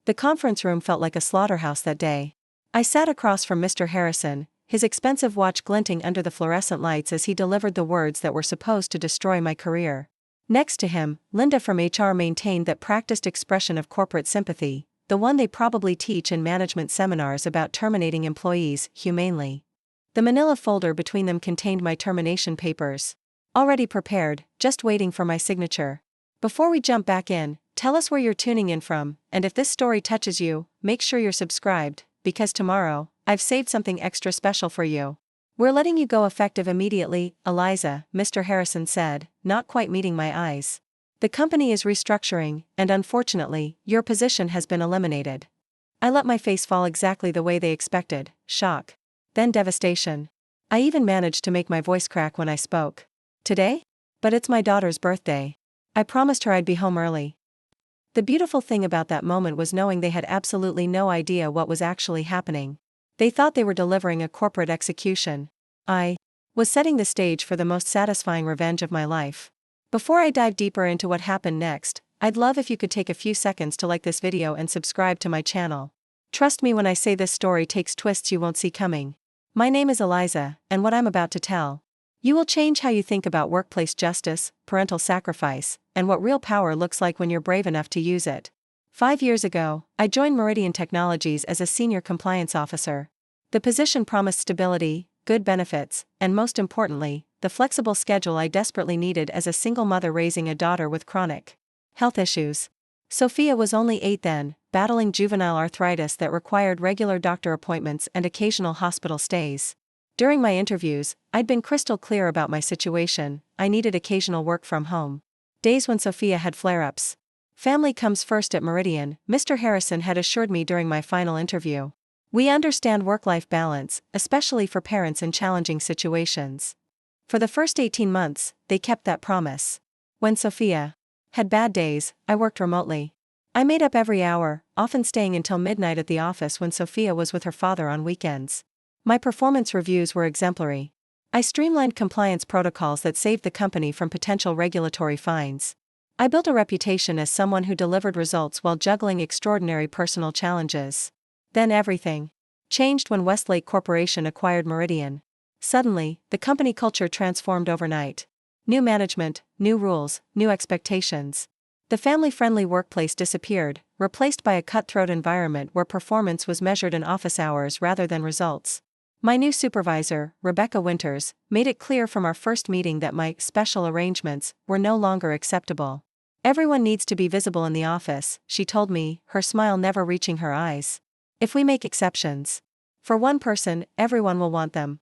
The conference room felt like a slaughterhouse that day. I sat across from Mr. Harrison, his expensive watch glinting under the fluorescent lights as he delivered the words that were supposed to destroy my career. Next to him, Linda from HR maintained that practiced expression of corporate sympathy, the one they probably teach in management seminars about terminating employees humanely. The manila folder between them contained my termination papers. Already prepared, just waiting for my signature. Before we jump back in, tell us where you're tuning in from, and if this story touches you, make sure you're subscribed, because tomorrow, I've saved something extra special for you. We're letting you go effective immediately, Eliza, Mr. Harrison said, not quite meeting my eyes. The company is restructuring, and unfortunately, your position has been eliminated. I let my face fall exactly the way they expected, shock. Then devastation. I even managed to make my voice crack when I spoke. Today? But it's my daughter's birthday. I promised her I'd be home early. The beautiful thing about that moment was knowing they had absolutely no idea what was actually happening. They thought they were delivering a corporate execution. I was setting the stage for the most satisfying revenge of my life. Before I dive deeper into what happened next, I'd love if you could take a few seconds to like this video and subscribe to my channel. Trust me when I say this story takes twists you won't see coming. My name is Eliza, and what I'm about to tell you will change how you think about workplace justice, parental sacrifice, and what real power looks like when you're brave enough to use it. 5 years ago, I joined Meridian Technologies as a senior compliance officer. The position promised stability, good benefits, and most importantly, the flexible schedule I desperately needed as a single mother raising a daughter with chronic health issues. Sophia was only 8 then, battling juvenile arthritis that required regular doctor appointments and occasional hospital stays. During my interviews, I'd been crystal clear about my situation. I needed occasional work from home. Days when Sophia had flare-ups. Family comes first at Meridian, Mr. Harrison had assured me during my final interview. We understand work-life balance, especially for parents in challenging situations. For the first 18 months, they kept that promise. When Sophia had bad days, I worked remotely. I made up every hour, often staying until midnight at the office when Sophia was with her father on weekends. My performance reviews were exemplary. I streamlined compliance protocols that saved the company from potential regulatory fines. I built a reputation as someone who delivered results while juggling extraordinary personal challenges. Then everything changed when Westlake Corporation acquired Meridian. Suddenly, the company culture transformed overnight. New management, new rules, new expectations. The family-friendly workplace disappeared, replaced by a cutthroat environment where performance was measured in office hours rather than results. My new supervisor, Rebecca Winters, made it clear from our first meeting that my special arrangements were no longer acceptable. Everyone needs to be visible in the office, she told me, her smile never reaching her eyes. If we make exceptions for one person, everyone will want them.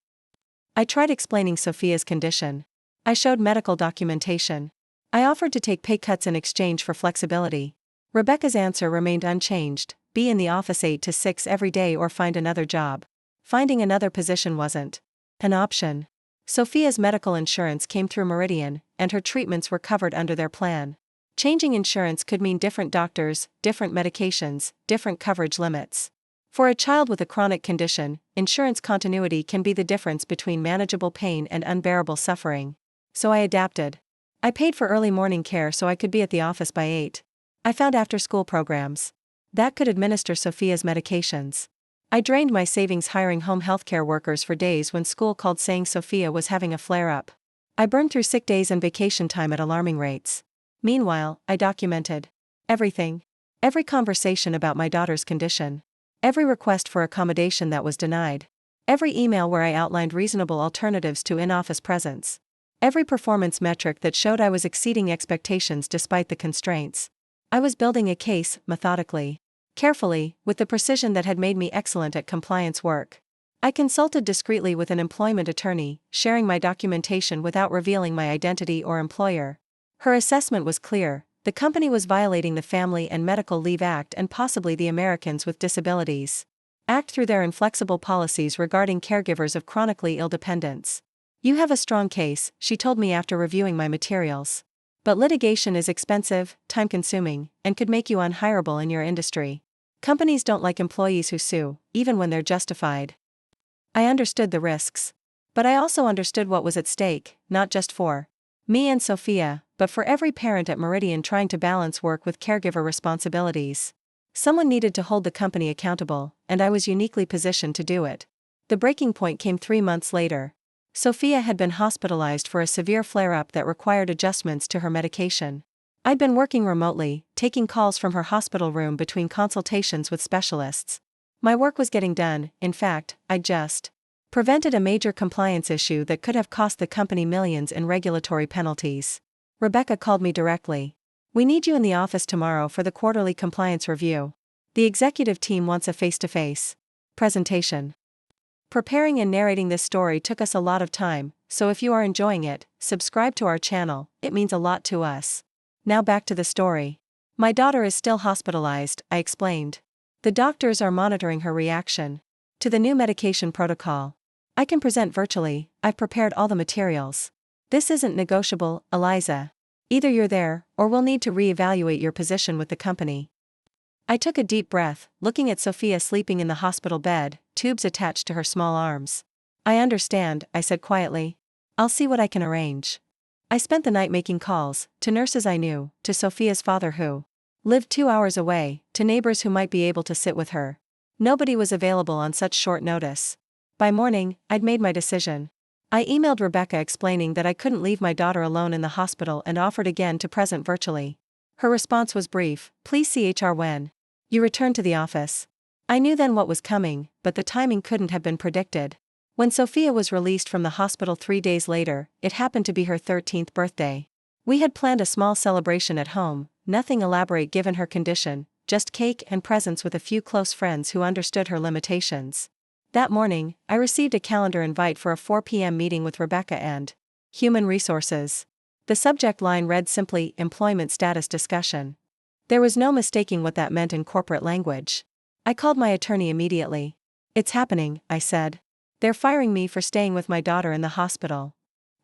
I tried explaining Sophia's condition. I showed medical documentation. I offered to take pay cuts in exchange for flexibility. Rebecca's answer remained unchanged: be in the office 8 to 6 every day or find another job. Finding another position wasn't an option. Sophia's medical insurance came through Meridian, and her treatments were covered under their plan. Changing insurance could mean different doctors, different medications, different coverage limits. For a child with a chronic condition, insurance continuity can be the difference between manageable pain and unbearable suffering. So I adapted. I paid for early morning care so I could be at the office by 8. I found after-school programs that could administer Sophia's medications. I drained my savings hiring home healthcare workers for days when school called saying Sophia was having a flare-up. I burned through sick days and vacation time at alarming rates. Meanwhile, I documented everything. Every conversation about my daughter's condition. Every request for accommodation that was denied. Every email where I outlined reasonable alternatives to in-office presence. Every performance metric that showed I was exceeding expectations despite the constraints. I was building a case, methodically. Carefully, with the precision that had made me excellent at compliance work. I consulted discreetly with an employment attorney, sharing my documentation without revealing my identity or employer. Her assessment was clear: the company was violating the Family and Medical Leave Act and possibly the Americans with Disabilities Act through their inflexible policies regarding caregivers of chronically ill dependents. You have a strong case, she told me after reviewing my materials. But litigation is expensive, time-consuming, and could make you unhireable in your industry. Companies don't like employees who sue, even when they're justified. I understood the risks. But I also understood what was at stake, not just for me and Sophia, but for every parent at Meridian trying to balance work with caregiver responsibilities. Someone needed to hold the company accountable, and I was uniquely positioned to do it. The breaking point came 3 months later. Sophia had been hospitalized for a severe flare-up that required adjustments to her medication. I'd been working remotely, taking calls from her hospital room between consultations with specialists. My work was getting done. In fact, I'd just prevented a major compliance issue that could have cost the company millions in regulatory penalties. Rebecca called me directly. "We need you in the office tomorrow for the quarterly compliance review. The executive team wants a face-to-face presentation." Preparing and narrating this story took us a lot of time, so if you are enjoying it, subscribe to our channel, it means a lot to us. Now back to the story. "My daughter is still hospitalized," I explained. "The doctors are monitoring her reaction to the new medication protocol. I can present virtually, I've prepared all the materials. This isn't negotiable, Eliza. Either you're there, or we'll need to re-evaluate your position with the company." I took a deep breath, looking at Sophia sleeping in the hospital bed, tubes attached to her small arms. "I understand," I said quietly. "I'll see what I can arrange." I spent the night making calls, to nurses I knew, to Sophia's father who lived 2 hours away, to neighbors who might be able to sit with her. Nobody was available on such short notice. By morning, I'd made my decision. I emailed Rebecca explaining that I couldn't leave my daughter alone in the hospital and offered again to present virtually. Her response was brief: "Please see HR when you return to the office." I knew then what was coming, but the timing couldn't have been predicted. When Sophia was released from the hospital 3 days later, it happened to be her 13th birthday. We had planned a small celebration at home, nothing elaborate given her condition, just cake and presents with a few close friends who understood her limitations. That morning, I received a calendar invite for a 4 p.m. meeting with Rebecca and Human Resources. The subject line read simply, "Employment Status Discussion." There was no mistaking what that meant in corporate language. I called my attorney immediately. "It's happening," I said. "They're firing me for staying with my daughter in the hospital."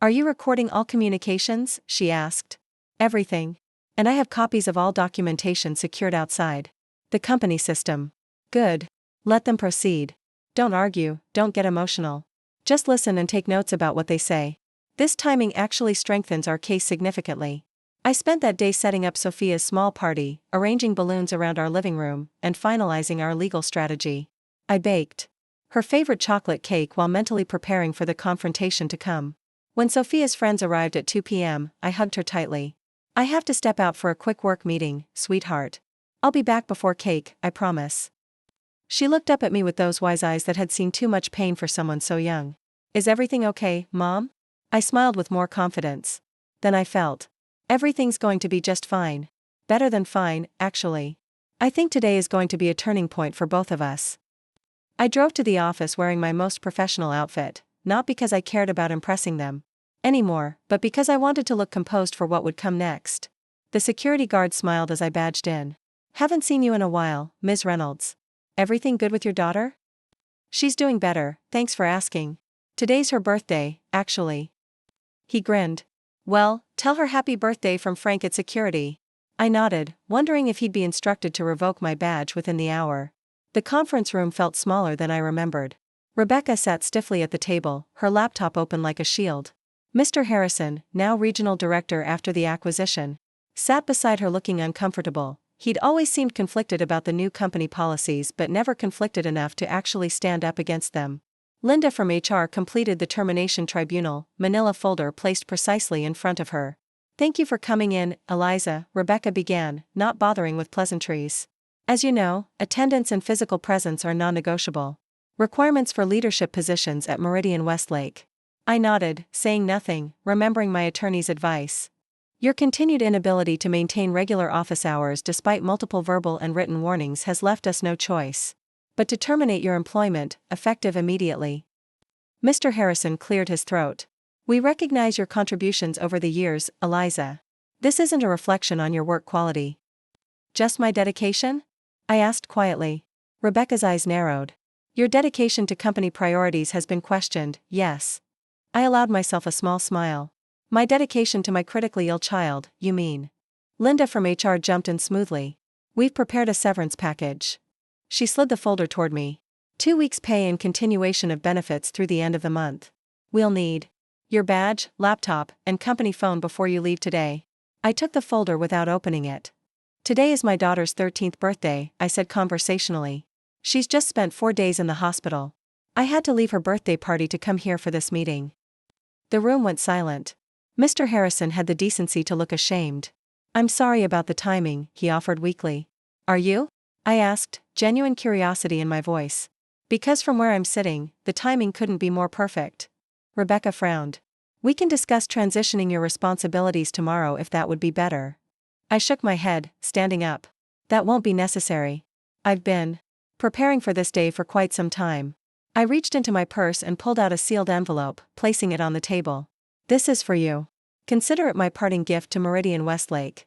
"Are you recording all communications?" she asked. "Everything. And I have copies of all documentation secured outside the company system." "Good. Let them proceed. Don't argue, don't get emotional. Just listen and take notes about what they say. This timing actually strengthens our case significantly." I spent that day setting up Sophia's small party, arranging balloons around our living room, and finalizing our legal strategy. I baked her favorite chocolate cake while mentally preparing for the confrontation to come. When Sophia's friends arrived at 2 p.m., I hugged her tightly. "I have to step out for a quick work meeting, sweetheart. I'll be back before cake, I promise." She looked up at me with those wise eyes that had seen too much pain for someone so young. "Is everything okay, Mom?" I smiled with more confidence than I felt. "Everything's going to be just fine. Better than fine, actually. I think today is going to be a turning point for both of us." I drove to the office wearing my most professional outfit, not because I cared about impressing them anymore, but because I wanted to look composed for what would come next. The security guard smiled as I badged in. "Haven't seen you in a while, Ms. Reynolds. Everything good with your daughter?" "She's doing better, thanks for asking. Today's her birthday, actually." He grinned. "Well, tell her happy birthday from Frank at security." I nodded, wondering if he'd be instructed to revoke my badge within the hour. The conference room felt smaller than I remembered. Rebecca sat stiffly at the table, her laptop open like a shield. Mr. Harrison, now regional director after the acquisition, sat beside her looking uncomfortable. He'd always seemed conflicted about the new company policies but never conflicted enough to actually stand up against them. Linda from HR completed the termination tribunal, manila folder placed precisely in front of her. "Thank you for coming in, Eliza," Rebecca began, not bothering with pleasantries. "As you know, attendance and physical presence are non-negotiable requirements for leadership positions at Meridian Westlake." I nodded, saying nothing, remembering my attorney's advice. "Your continued inability to maintain regular office hours despite multiple verbal and written warnings has left us no choice but to terminate your employment, effective immediately." Mr. Harrison cleared his throat. "We recognize your contributions over the years, Eliza. This isn't a reflection on your work quality." "Just my dedication?" I asked quietly. Rebecca's eyes narrowed. "Your dedication to company priorities has been questioned, yes." I allowed myself a small smile. "My dedication to my critically ill child, you mean?" Linda from HR jumped in smoothly. "We've prepared a severance package." She slid the folder toward me. 2 weeks' pay and continuation of benefits through the end of the month. "We'll need your badge, laptop, and company phone before you leave today." I took the folder without opening it. Today is my daughter's 13th birthday, I said conversationally. She's just spent 4 days in the hospital. I had to leave her birthday party to come here for this meeting. The room went silent. Mr. Harrison had the decency to look ashamed. I'm sorry about the timing, he offered weakly. Are you? I asked, genuine curiosity in my voice. Because from where I'm sitting, the timing couldn't be more perfect. Rebecca frowned. We can discuss transitioning your responsibilities tomorrow if that would be better. I shook my head, standing up. That won't be necessary. I've been preparing for this day for quite some time. I reached into my purse and pulled out a sealed envelope, placing it on the table. This is for you. Consider it my parting gift to Meridian Westlake.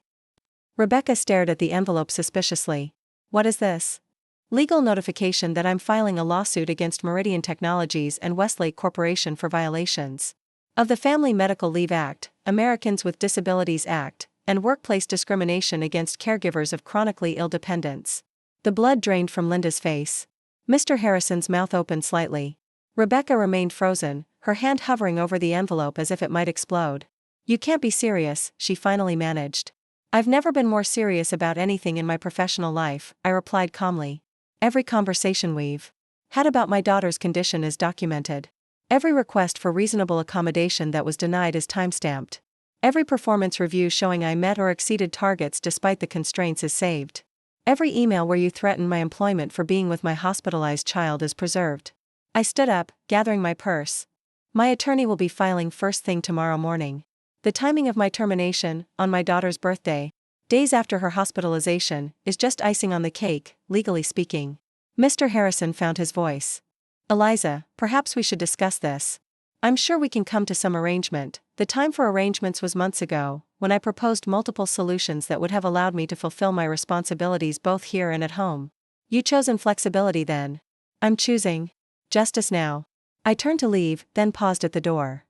Rebecca stared at the envelope suspiciously. What is this? Legal notification that I'm filing a lawsuit against Meridian Technologies and Westlake Corporation for violations of the Family Medical Leave Act, Americans with Disabilities Act, and workplace discrimination against caregivers of chronically ill dependents. The blood drained from Linda's face. Mr. Harrison's mouth opened slightly. Rebecca remained frozen, her hand hovering over the envelope as if it might explode. You can't be serious, she finally managed. I've never been more serious about anything in my professional life, I replied calmly. Every conversation we've had about my daughter's condition is documented. Every request for reasonable accommodation that was denied is timestamped. Every performance review showing I met or exceeded targets despite the constraints is saved. Every email where you threaten my employment for being with my hospitalized child is preserved. I stood up, gathering my purse. My attorney will be filing first thing tomorrow morning. The timing of my termination, on my daughter's birthday, days after her hospitalization, is just icing on the cake, legally speaking. Mr. Harrison found his voice. Eliza, perhaps we should discuss this. I'm sure we can come to some arrangement. The time for arrangements was months ago, when I proposed multiple solutions that would have allowed me to fulfill my responsibilities both here and at home. You chose inflexibility then. I'm choosing justice now. I turned to leave, then paused at the door.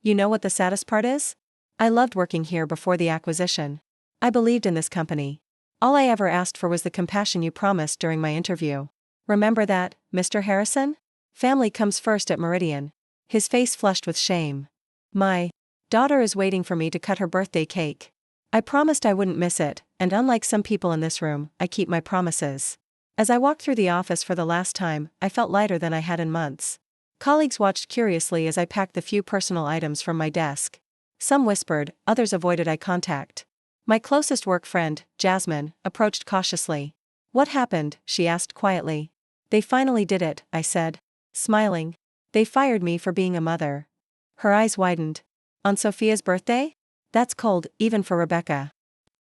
You know what the saddest part is? I loved working here before the acquisition. I believed in this company. All I ever asked for was the compassion you promised during my interview. Remember that, Mr. Harrison? Family comes first at Meridian. His face flushed with shame. My daughter is waiting for me to cut her birthday cake. I promised I wouldn't miss it, and unlike some people in this room, I keep my promises. As I walked through the office for the last time, I felt lighter than I had in months. Colleagues watched curiously as I packed the few personal items from my desk. Some whispered, others avoided eye contact. My closest work friend, Jasmine, approached cautiously. What happened? She asked quietly. They finally did it, I said, smiling. They fired me for being a mother. Her eyes widened. On Sophia's birthday? That's cold, even for Rebecca.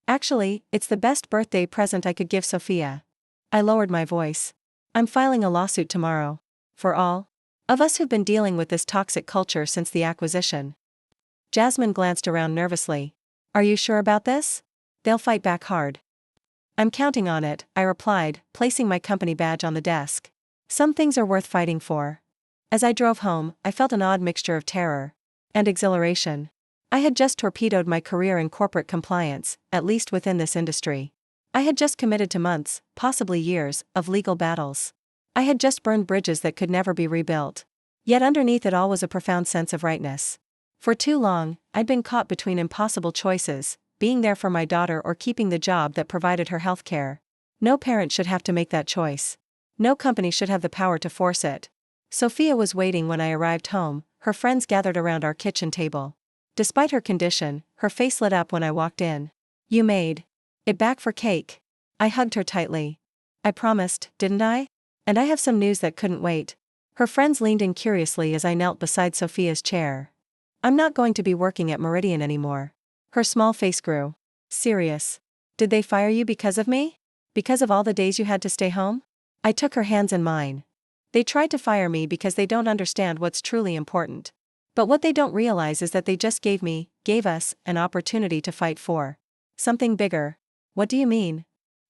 Actually, it's the best birthday present I could give Sophia. I lowered my voice. I'm filing a lawsuit tomorrow. For all of us who've been dealing with this toxic culture since the acquisition. Jasmine glanced around nervously. Are you sure about this? They'll fight back hard. I'm counting on it, I replied, placing my company badge on the desk. Some things are worth fighting for. As I drove home, I felt an odd mixture of terror and exhilaration. I had just torpedoed my career in corporate compliance, at least within this industry. I had just committed to months, possibly years, of legal battles. I had just burned bridges that could never be rebuilt. Yet underneath it all was a profound sense of rightness. For too long, I'd been caught between impossible choices, being there for my daughter or keeping the job that provided her health care. No parent should have to make that choice. No company should have the power to force it. Sophia was waiting when I arrived home, her friends gathered around our kitchen table. Despite her condition, her face lit up when I walked in. You made it back for cake. I hugged her tightly. I promised, didn't I? And I have some news that couldn't wait. Her friends leaned in curiously as I knelt beside Sophia's chair. I'm not going to be working at Meridian anymore. Her small face grew serious. Did they fire you because of me? Because of all the days you had to stay home? I took her hands in mine. They tried to fire me because they don't understand what's truly important. But what they don't realize is that they just gave us, an opportunity to fight for something bigger. What do you mean?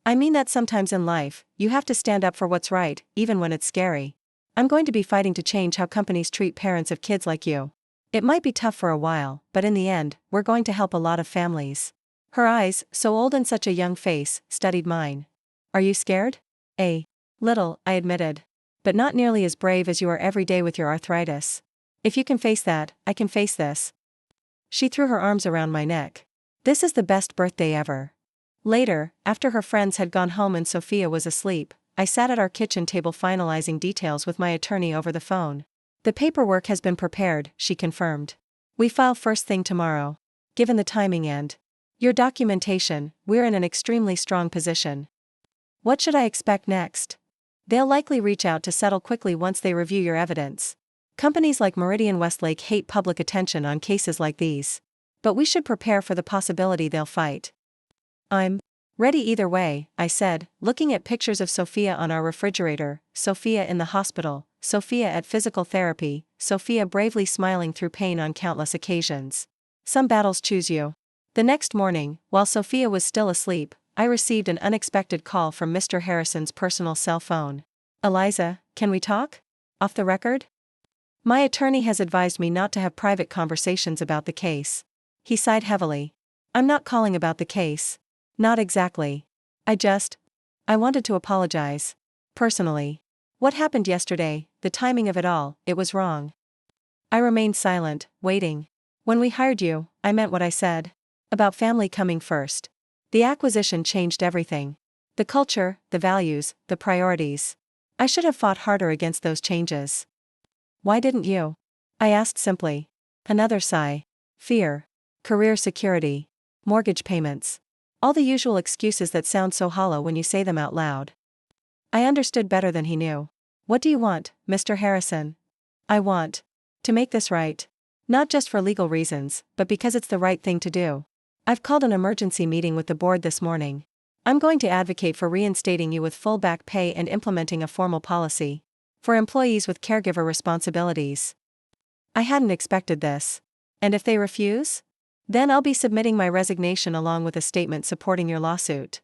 I mean that sometimes in life, you have to stand up for what's right, even when it's scary. I'm going to be fighting to change how companies treat parents of kids like you. It might be tough for a while, but in the end, we're going to help a lot of families. Her eyes, so old and such a young face, studied mine. Are you scared? A little, I admitted. But not nearly as brave as you are every day with your arthritis. If you can face that, I can face this. She threw her arms around my neck. This is the best birthday ever. Later, after her friends had gone home and Sophia was asleep, I sat at our kitchen table finalizing details with my attorney over the phone. The paperwork has been prepared, she confirmed. We file first thing tomorrow. Given the timing and your documentation, we're in an extremely strong position. What should I expect next? They'll likely reach out to settle quickly once they review your evidence. Companies like Meridian Westlake hate public attention on cases like these. But we should prepare for the possibility they'll fight. I'm ready either way, I said, looking at pictures of Sophia on our refrigerator, Sophia in the hospital, Sophia at physical therapy, Sophia bravely smiling through pain on countless occasions. Some battles choose you. The next morning, while Sophia was still asleep, I received an unexpected call from Mr. Harrison's personal cell phone. Eliza, can we talk? Off the record? My attorney has advised me not to have private conversations about the case. He sighed heavily. I'm not calling about the case. Not exactly. I wanted to apologize. Personally. What happened yesterday, the timing of it all, it was wrong. I remained silent, waiting. When we hired you, I meant what I said. About family coming first. The acquisition changed everything. The culture, the values, the priorities. I should have fought harder against those changes. Why didn't you? I asked simply. Another sigh. Fear. Career security. Mortgage payments. All the usual excuses that sound so hollow when you say them out loud. I understood better than he knew. What do you want, Mr. Harrison? I want to make this right. Not just for legal reasons, but because it's the right thing to do. I've called an emergency meeting with the board this morning. I'm going to advocate for reinstating you with full back pay and implementing a formal policy for employees with caregiver responsibilities. I hadn't expected this. And if they refuse? Then I'll be submitting my resignation along with a statement supporting your lawsuit.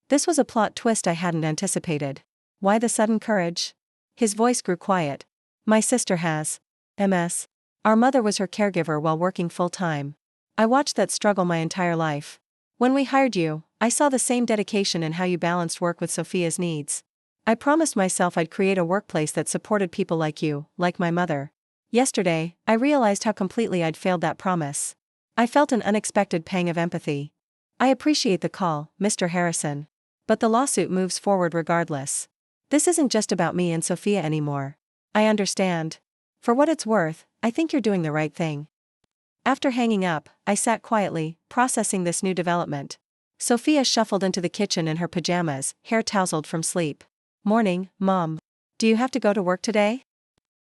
This was a plot twist I hadn't anticipated. Why the sudden courage? His voice grew quiet. My sister has MS. Our mother was her caregiver while working full-time. I watched that struggle my entire life. When we hired you, I saw the same dedication in how you balanced work with Sophia's needs. I promised myself I'd create a workplace that supported people like you, like my mother. Yesterday, I realized how completely I'd failed that promise. I felt an unexpected pang of empathy. I appreciate the call, Mr. Harrison. But the lawsuit moves forward regardless. This isn't just about me and Sophia anymore. I understand. For what it's worth, I think you're doing the right thing. After hanging up, I sat quietly, processing this new development. Sophia shuffled into the kitchen in her pajamas, hair tousled from sleep. Morning, Mom. Do you have to go to work today?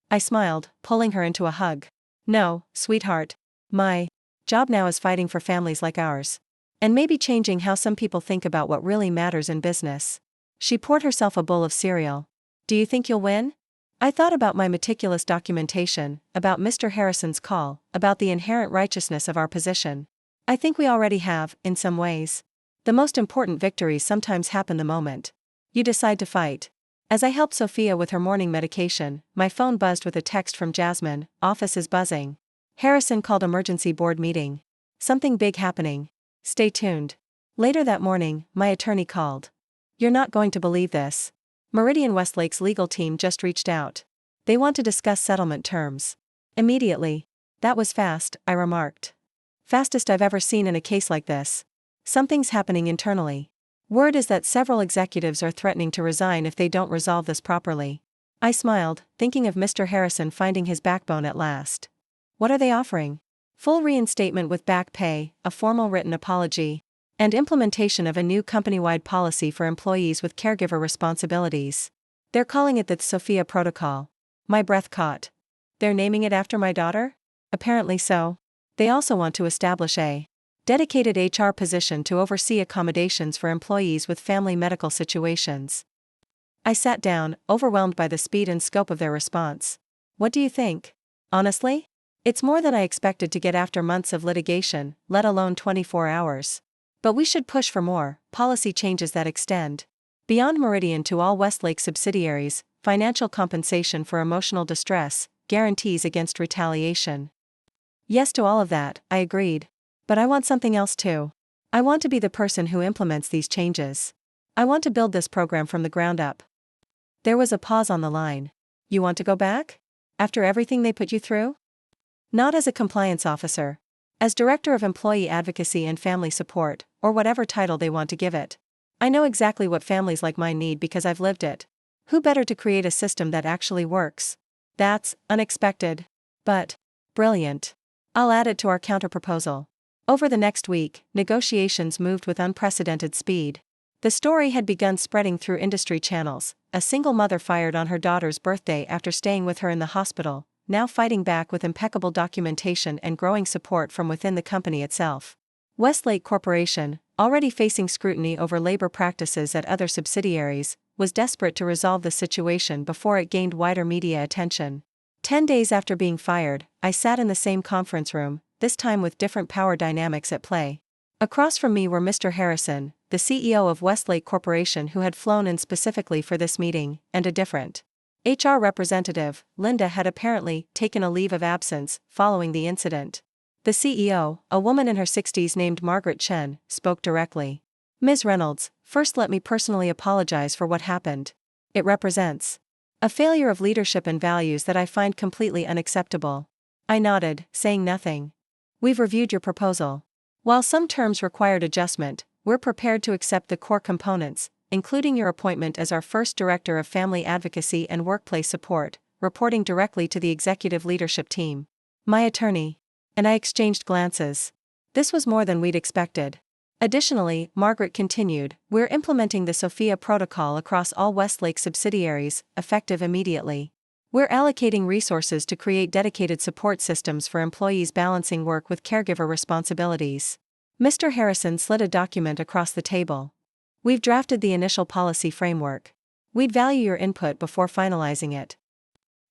I smiled, pulling her into a hug. No, sweetheart. My job now is fighting for families like ours. And maybe changing how some people think about what really matters in business. She poured herself a bowl of cereal. Do you think you'll win? I thought about my meticulous documentation, about Mr. Harrison's call, about the inherent righteousness of our position. I think we already have, in some ways. The most important victories sometimes happen the moment you decide to fight. As I helped Sophia with her morning medication, my phone buzzed with a text from Jasmine. Office is buzzing. Harrison called emergency board meeting. Something big happening. Stay tuned. Later that morning, my attorney called. You're not going to believe this. Meridian Westlake's legal team just reached out. They want to discuss settlement terms. Immediately. That was fast, I remarked. Fastest I've ever seen in a case like this. Something's happening internally. Word is that several executives are threatening to resign if they don't resolve this properly. I smiled, thinking of Mr. Harrison finding his backbone at last. What are they offering? Full reinstatement with back pay, a formal written apology, and implementation of a new company-wide policy for employees with caregiver responsibilities. They're calling it the Sophia Protocol. My breath caught. They're naming it after my daughter? Apparently so. They also want to establish a dedicated HR position to oversee accommodations for employees with family medical situations. I sat down, overwhelmed by the speed and scope of their response. What do you think? Honestly? It's more than I expected to get after months of litigation, let alone 24 hours. But we should push for more policy changes that extend beyond Meridian to all Westlake subsidiaries, financial compensation for emotional distress, guarantees against retaliation. Yes to all of that, I agreed. But I want something else too. I want to be the person who implements these changes. I want to build this program from the ground up. There was a pause on the line. You want to go back? After everything they put you through? Not as a compliance officer. As Director of Employee Advocacy and Family Support, or whatever title they want to give it. I know exactly what families like mine need because I've lived it. Who better to create a system that actually works? That's unexpected. But brilliant. I'll add it to our counterproposal. Over the next week, negotiations moved with unprecedented speed. The story had begun spreading through industry channels. A single mother fired on her daughter's birthday after staying with her in the hospital, now fighting back with impeccable documentation and growing support from within the company itself. Westlake Corporation, already facing scrutiny over labor practices at other subsidiaries, was desperate to resolve the situation before it gained wider media attention. 10 days after being fired, I sat in the same conference room, this time with different power dynamics at play. Across from me were Mr. Harrison, the CEO of Westlake Corporation, who had flown in specifically for this meeting, and a different HR representative, Linda, had apparently taken a leave of absence following the incident. The CEO, a woman in her 60s named Margaret Chen, spoke directly. Ms. Reynolds, first let me personally apologize for what happened. It represents a failure of leadership and values that I find completely unacceptable. I nodded, saying nothing. We've reviewed your proposal. While some terms required adjustment, we're prepared to accept the core components, including your appointment as our first Director of Family Advocacy and Workplace Support, reporting directly to the executive leadership team. My attorney and I exchanged glances. This was more than we'd expected. Additionally, Margaret continued, we're implementing the Sophia Protocol across all Westlake subsidiaries, effective immediately. We're allocating resources to create dedicated support systems for employees balancing work with caregiver responsibilities. Mr. Harrison slid a document across the table. We've drafted the initial policy framework. We'd value your input before finalizing it.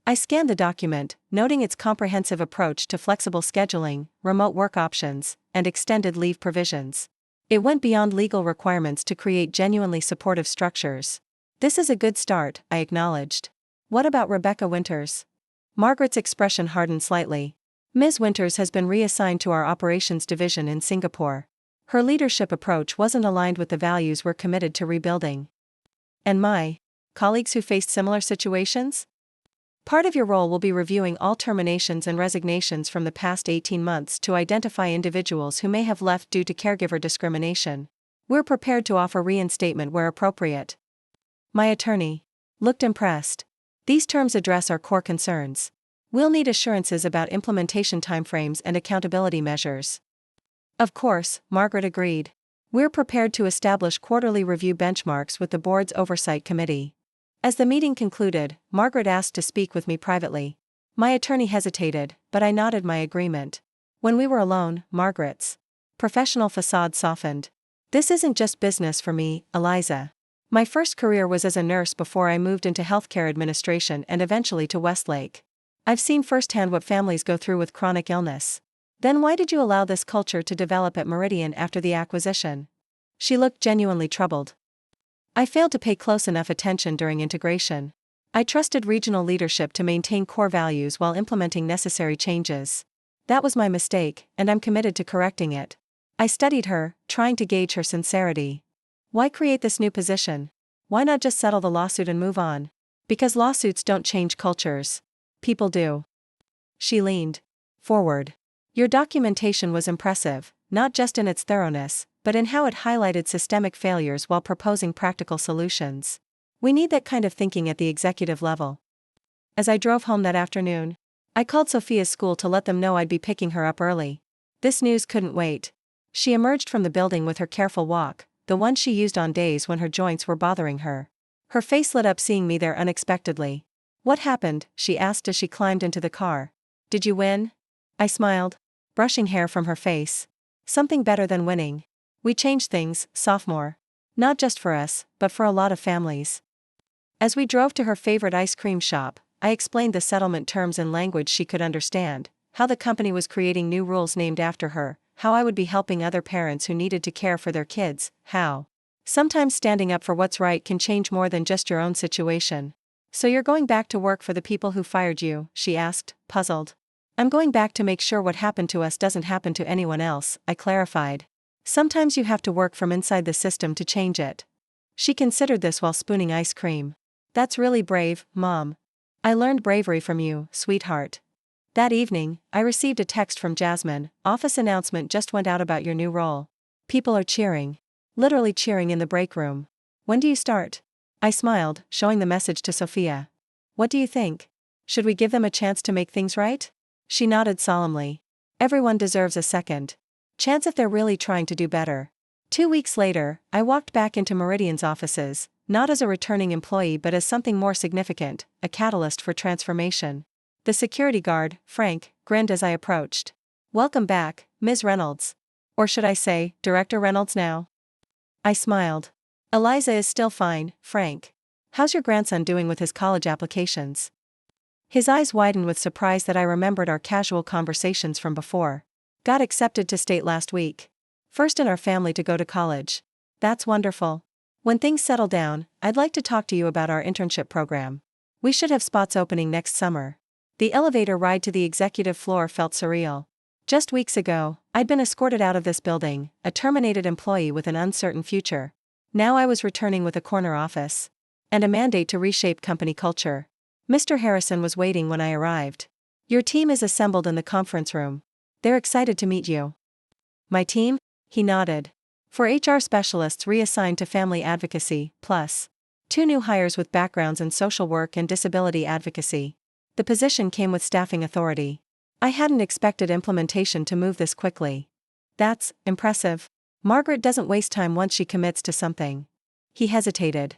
I scanned the document, noting its comprehensive approach to flexible scheduling, remote work options, and extended leave provisions. It went beyond legal requirements to create genuinely supportive structures. This is a good start, I acknowledged. What about Rebecca Winters? Margaret's expression hardened slightly. Ms. Winters has been reassigned to our operations division in Singapore. Her leadership approach wasn't aligned with the values we're committed to rebuilding. And my colleagues who faced similar situations? Part of your role will be reviewing all terminations and resignations from the past 18 months to identify individuals who may have left due to caregiver discrimination. We're prepared to offer reinstatement where appropriate. My attorney looked impressed. These terms address our core concerns. We'll need assurances about implementation timeframes and accountability measures. Of course, Margaret agreed. We're prepared to establish quarterly review benchmarks with the board's oversight committee. As the meeting concluded, Margaret asked to speak with me privately. My attorney hesitated, but I nodded my agreement. When we were alone, Margaret's professional facade softened. This isn't just business for me, Eliza. My first career was as a nurse before I moved into healthcare administration and eventually to Westlake. I've seen firsthand what families go through with chronic illness. Then why did you allow this culture to develop at Meridian after the acquisition? She looked genuinely troubled. I failed to pay close enough attention during integration. I trusted regional leadership to maintain core values while implementing necessary changes. That was my mistake, and I'm committed to correcting it. I studied her, trying to gauge her sincerity. Why create this new position? Why not just settle the lawsuit and move on? Because lawsuits don't change cultures. People do. She leaned forward. Your documentation was impressive, not just in its thoroughness, but in how it highlighted systemic failures while proposing practical solutions. We need that kind of thinking at the executive level. As I drove home that afternoon, I called Sophia's school to let them know I'd be picking her up early. This news couldn't wait. She emerged from the building with her careful walk, the one she used on days when her joints were bothering her. Her face lit up seeing me there unexpectedly. What happened? She asked as she climbed into the car. Did you win? I smiled, brushing hair from her face. Something better than winning. We changed things, sophomore. Not just for us, but for a lot of families. As we drove to her favorite ice cream shop, I explained the settlement terms in language she could understand, how the company was creating new rules named after her, how I would be helping other parents who needed to care for their kids, how sometimes standing up for what's right can change more than just your own situation. So you're going back to work for the people who fired you? She asked, puzzled. I'm going back to make sure what happened to us doesn't happen to anyone else, I clarified. Sometimes you have to work from inside the system to change it. She considered this while spooning ice cream. That's really brave, Mom. I learned bravery from you, sweetheart. That evening, I received a text from Jasmine. Office announcement just went out about your new role. People are cheering. Literally cheering in the break room. When do you start? I smiled, showing the message to Sophia. What do you think? Should we give them a chance to make things right? She nodded solemnly. Everyone deserves a second chance if they're really trying to do better. 2 weeks later, I walked back into Meridian's offices, not as a returning employee but as something more significant, a catalyst for transformation. The security guard, Frank, grinned as I approached. Welcome back, Ms. Reynolds. Or should I say, Director Reynolds now? I smiled. Eliza is still fine, Frank. How's your grandson doing with his college applications? His eyes widened with surprise that I remembered our casual conversations from before. Got accepted to state last week. First in our family to go to college. That's wonderful. When things settle down, I'd like to talk to you about our internship program. We should have spots opening next summer. The elevator ride to the executive floor felt surreal. Just weeks ago, I'd been escorted out of this building, a terminated employee with an uncertain future. Now I was returning with a corner office. And a mandate to reshape company culture. Mr. Harrison was waiting when I arrived. Your team is assembled in the conference room. They're excited to meet you. My team? He nodded. 4 HR specialists reassigned to family advocacy, plus 2 new hires with backgrounds in social work and disability advocacy. The position came with staffing authority. I hadn't expected implementation to move this quickly. That's impressive. Margaret doesn't waste time once she commits to something. He hesitated.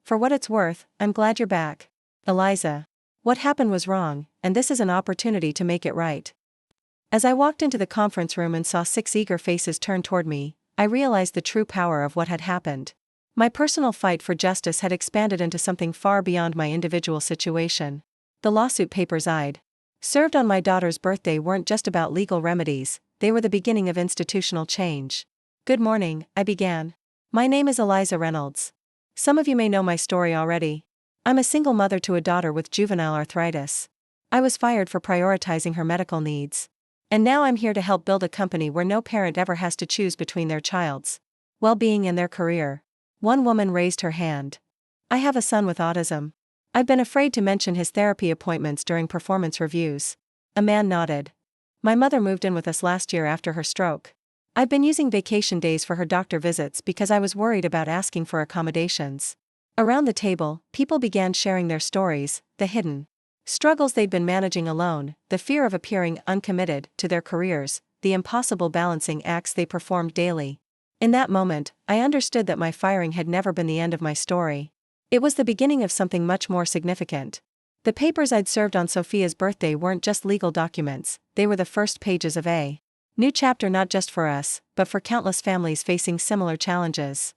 For what it's worth, I'm glad you're back. Eliza. What happened was wrong, and this is an opportunity to make it right. As I walked into the conference room and saw 6 eager faces turn toward me, I realized the true power of what had happened. My personal fight for justice had expanded into something far beyond my individual situation. The lawsuit papers I'd served on my daughter's birthday weren't just about legal remedies, they were the beginning of institutional change. Good morning, I began. My name is Eliza Reynolds. Some of you may know my story already. I'm a single mother to a daughter with juvenile arthritis. I was fired for prioritizing her medical needs. And now I'm here to help build a company where no parent ever has to choose between their child's well-being and their career. One woman raised her hand. I have a son with autism. I've been afraid to mention his therapy appointments during performance reviews. A man nodded. My mother moved in with us last year after her stroke. I've been using vacation days for her doctor visits because I was worried about asking for accommodations. Around the table, people began sharing their stories, the hidden struggles they'd been managing alone, the fear of appearing uncommitted to their careers, the impossible balancing acts they performed daily. In that moment, I understood that my firing had never been the end of my story. It was the beginning of something much more significant. The papers I'd served on Sophia's birthday weren't just legal documents, they were the first pages of a new chapter not just for us, but for countless families facing similar challenges.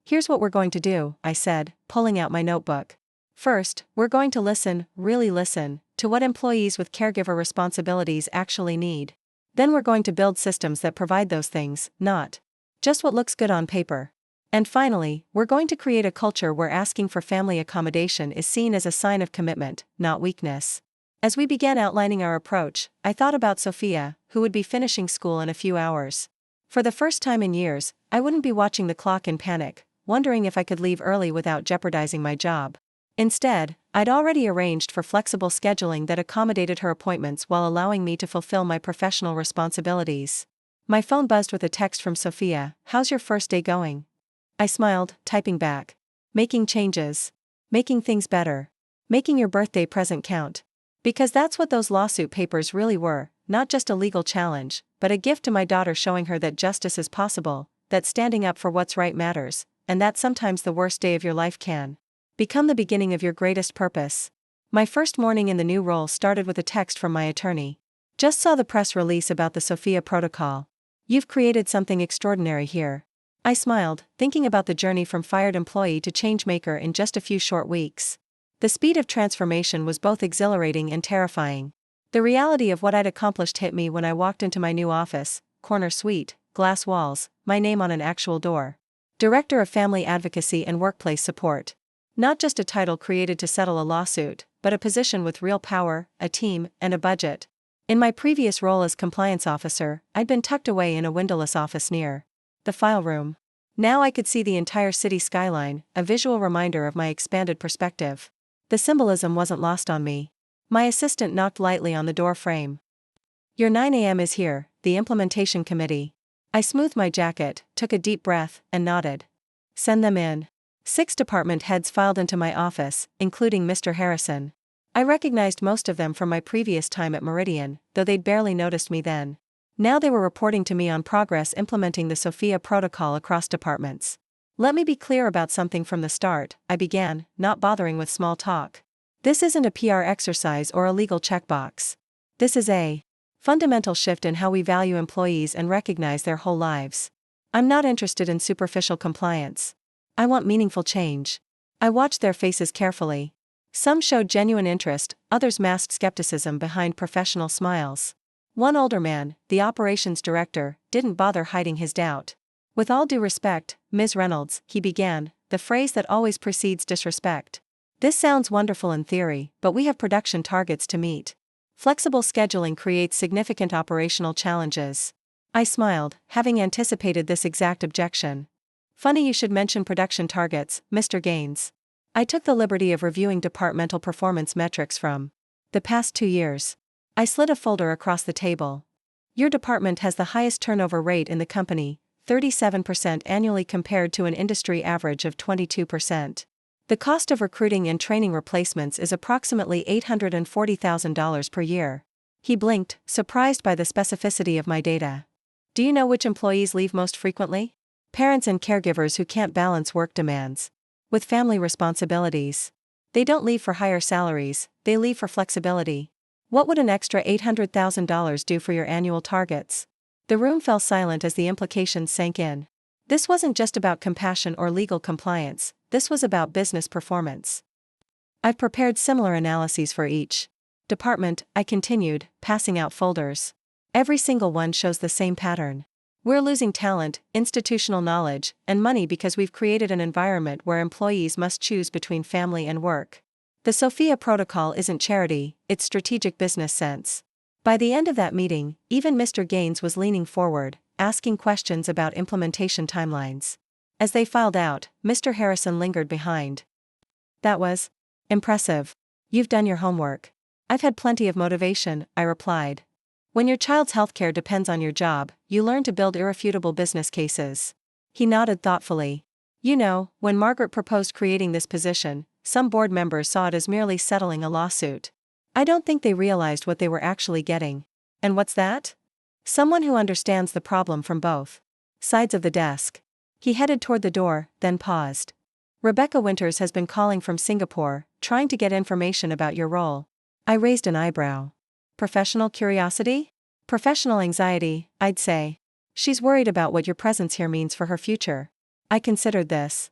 Here's what we're going to do, I said, pulling out my notebook. First, we're going to listen, really listen, to what employees with caregiver responsibilities actually need. Then we're going to build systems that provide those things, not just what looks good on paper. And finally, we're going to create a culture where asking for family accommodation is seen as a sign of commitment, not weakness. As we began outlining our approach, I thought about Sophia, who would be finishing school in a few hours. For the first time in years, I wouldn't be watching the clock in panic, wondering if I could leave early without jeopardizing my job. Instead, I'd already arranged for flexible scheduling that accommodated her appointments while allowing me to fulfill my professional responsibilities. My phone buzzed with a text from Sophia. How's your first day going? I smiled, typing back. Making changes. Making things better. Making your birthday present count. Because that's what those lawsuit papers really were, not just a legal challenge, but a gift to my daughter showing her that justice is possible, that standing up for what's right matters, and that sometimes the worst day of your life can become the beginning of your greatest purpose. My first morning in the new role started with a text from my attorney. Just saw the press release about the Sophia protocol. You've created something extraordinary here. I smiled, thinking about the journey from fired employee to changemaker in just a few short weeks. The speed of transformation was both exhilarating and terrifying. The reality of what I'd accomplished hit me when I walked into my new office, corner suite, glass walls, my name on an actual door. Director of Family Advocacy and Workplace Support. Not just a title created to settle a lawsuit, but a position with real power, a team, and a budget. In my previous role as compliance officer, I'd been tucked away in a windowless office near the file room. Now I could see the entire city skyline, a visual reminder of my expanded perspective. The symbolism wasn't lost on me. My assistant knocked lightly on the door frame. Your 9 a.m. is here, the implementation committee. I smoothed my jacket, took a deep breath, and nodded. Send them in. 6 department heads filed into my office, including Mr. Harrison. I recognized most of them from my previous time at Meridian, though they'd barely noticed me then. Now they were reporting to me on progress implementing the Sophia protocol across departments. Let me be clear about something from the start, I began, not bothering with small talk. This isn't a PR exercise or a legal checkbox. This is a fundamental shift in how we value employees and recognize their whole lives. I'm not interested in superficial compliance. I want meaningful change. I watched their faces carefully. Some showed genuine interest, others masked skepticism behind professional smiles. One older man, the operations director, didn't bother hiding his doubt. With all due respect, Ms. Reynolds, he began, the phrase that always precedes disrespect. This sounds wonderful in theory, but we have production targets to meet. Flexible scheduling creates significant operational challenges. I smiled, having anticipated this exact objection. Funny you should mention production targets, Mr. Gaines. I took the liberty of reviewing departmental performance metrics from the past 2 years. I slid a folder across the table. Your department has the highest turnover rate in the company, 37% annually compared to an industry average of 22%. The cost of recruiting and training replacements is approximately $840,000 per year. He blinked, surprised by the specificity of my data. Do you know which employees leave most frequently? Parents and caregivers who can't balance work demands with family responsibilities. They don't leave for higher salaries, they leave for flexibility. What would an extra $800,000 do for your annual targets? The room fell silent as the implications sank in. This wasn't just about compassion or legal compliance, this was about business performance. I've prepared similar analyses for each department, I continued, passing out folders. Every single one shows the same pattern. We're losing talent, institutional knowledge, and money because we've created an environment where employees must choose between family and work. The Sophia protocol isn't charity, it's strategic business sense. By the end of that meeting, even Mr. Gaines was leaning forward, asking questions about implementation timelines. As they filed out, Mr. Harrison lingered behind. That was impressive. You've done your homework. I've had plenty of motivation, I replied. When your child's healthcare depends on your job, you learn to build irrefutable business cases. He nodded thoughtfully. You know, when Margaret proposed creating this position, some board members saw it as merely settling a lawsuit. I don't think they realized what they were actually getting. And what's that? Someone who understands the problem from both sides of the desk. He headed toward the door, then paused. Rebecca Winters has been calling from Singapore, trying to get information about your role. I raised an eyebrow. Professional curiosity? Professional anxiety, I'd say. She's worried about what your presence here means for her future. I considered this.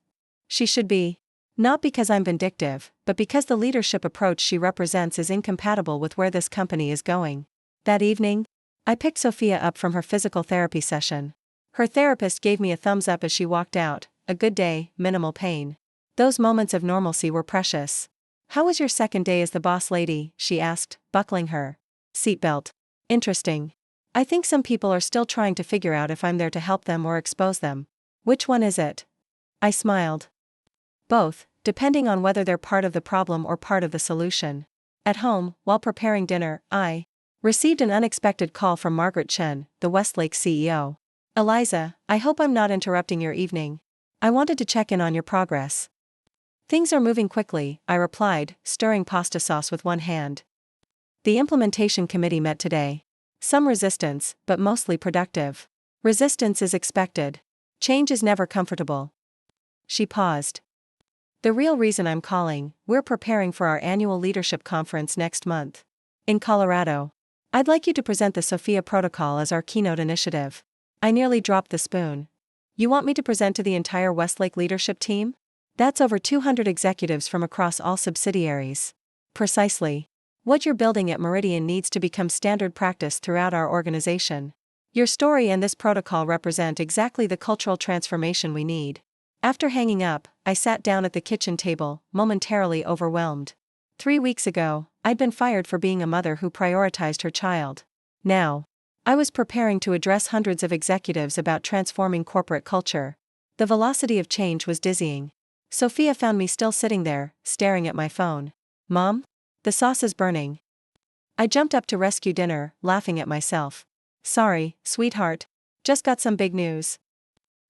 She should be. Not because I'm vindictive, but because the leadership approach she represents is incompatible with where this company is going. That evening, I picked Sophia up from her physical therapy session. Her therapist gave me a thumbs up as she walked out, a good day, minimal pain. Those moments of normalcy were precious. How was your second day as the boss lady? She asked, buckling her seatbelt. Interesting. I think some people are still trying to figure out if I'm there to help them or expose them. Which one is it? I smiled. Both, depending on whether they're part of the problem or part of the solution. At home, while preparing dinner, I received an unexpected call from Margaret Chen, the Westlake CEO. Eliza, I hope I'm not interrupting your evening. I wanted to check in on your progress. Things are moving quickly, I replied, stirring pasta sauce with one hand. The implementation committee met today. Some resistance, but mostly productive. Resistance is expected. Change is never comfortable. She paused. The real reason I'm calling, we're preparing for our annual leadership conference next month. In Colorado. I'd like you to present the Sophia Protocol as our keynote initiative. I nearly dropped the spoon. You want me to present to the entire Westlake leadership team? That's over 200 executives from across all subsidiaries. Precisely. What you're building at Meridian needs to become standard practice throughout our organization. Your story and this protocol represent exactly the cultural transformation we need. After hanging up, I sat down at the kitchen table, momentarily overwhelmed. 3 weeks ago, I'd been fired for being a mother who prioritized her child. Now, I was preparing to address hundreds of executives about transforming corporate culture. The velocity of change was dizzying. Sophia found me still sitting there, staring at my phone. Mom? The sauce is burning. I jumped up to rescue dinner, laughing at myself. Sorry, sweetheart. Just got some big news.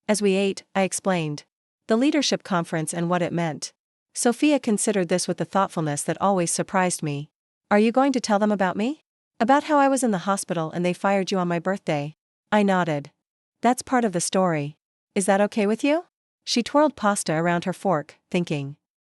As we ate, I explained the leadership conference and what it meant. Sophia considered this with the thoughtfulness that always surprised me. Are you going to tell them about me? About how I was in the hospital and they fired you on my birthday? I nodded. That's part of the story. Is that okay with you? She twirled pasta around her fork, thinking.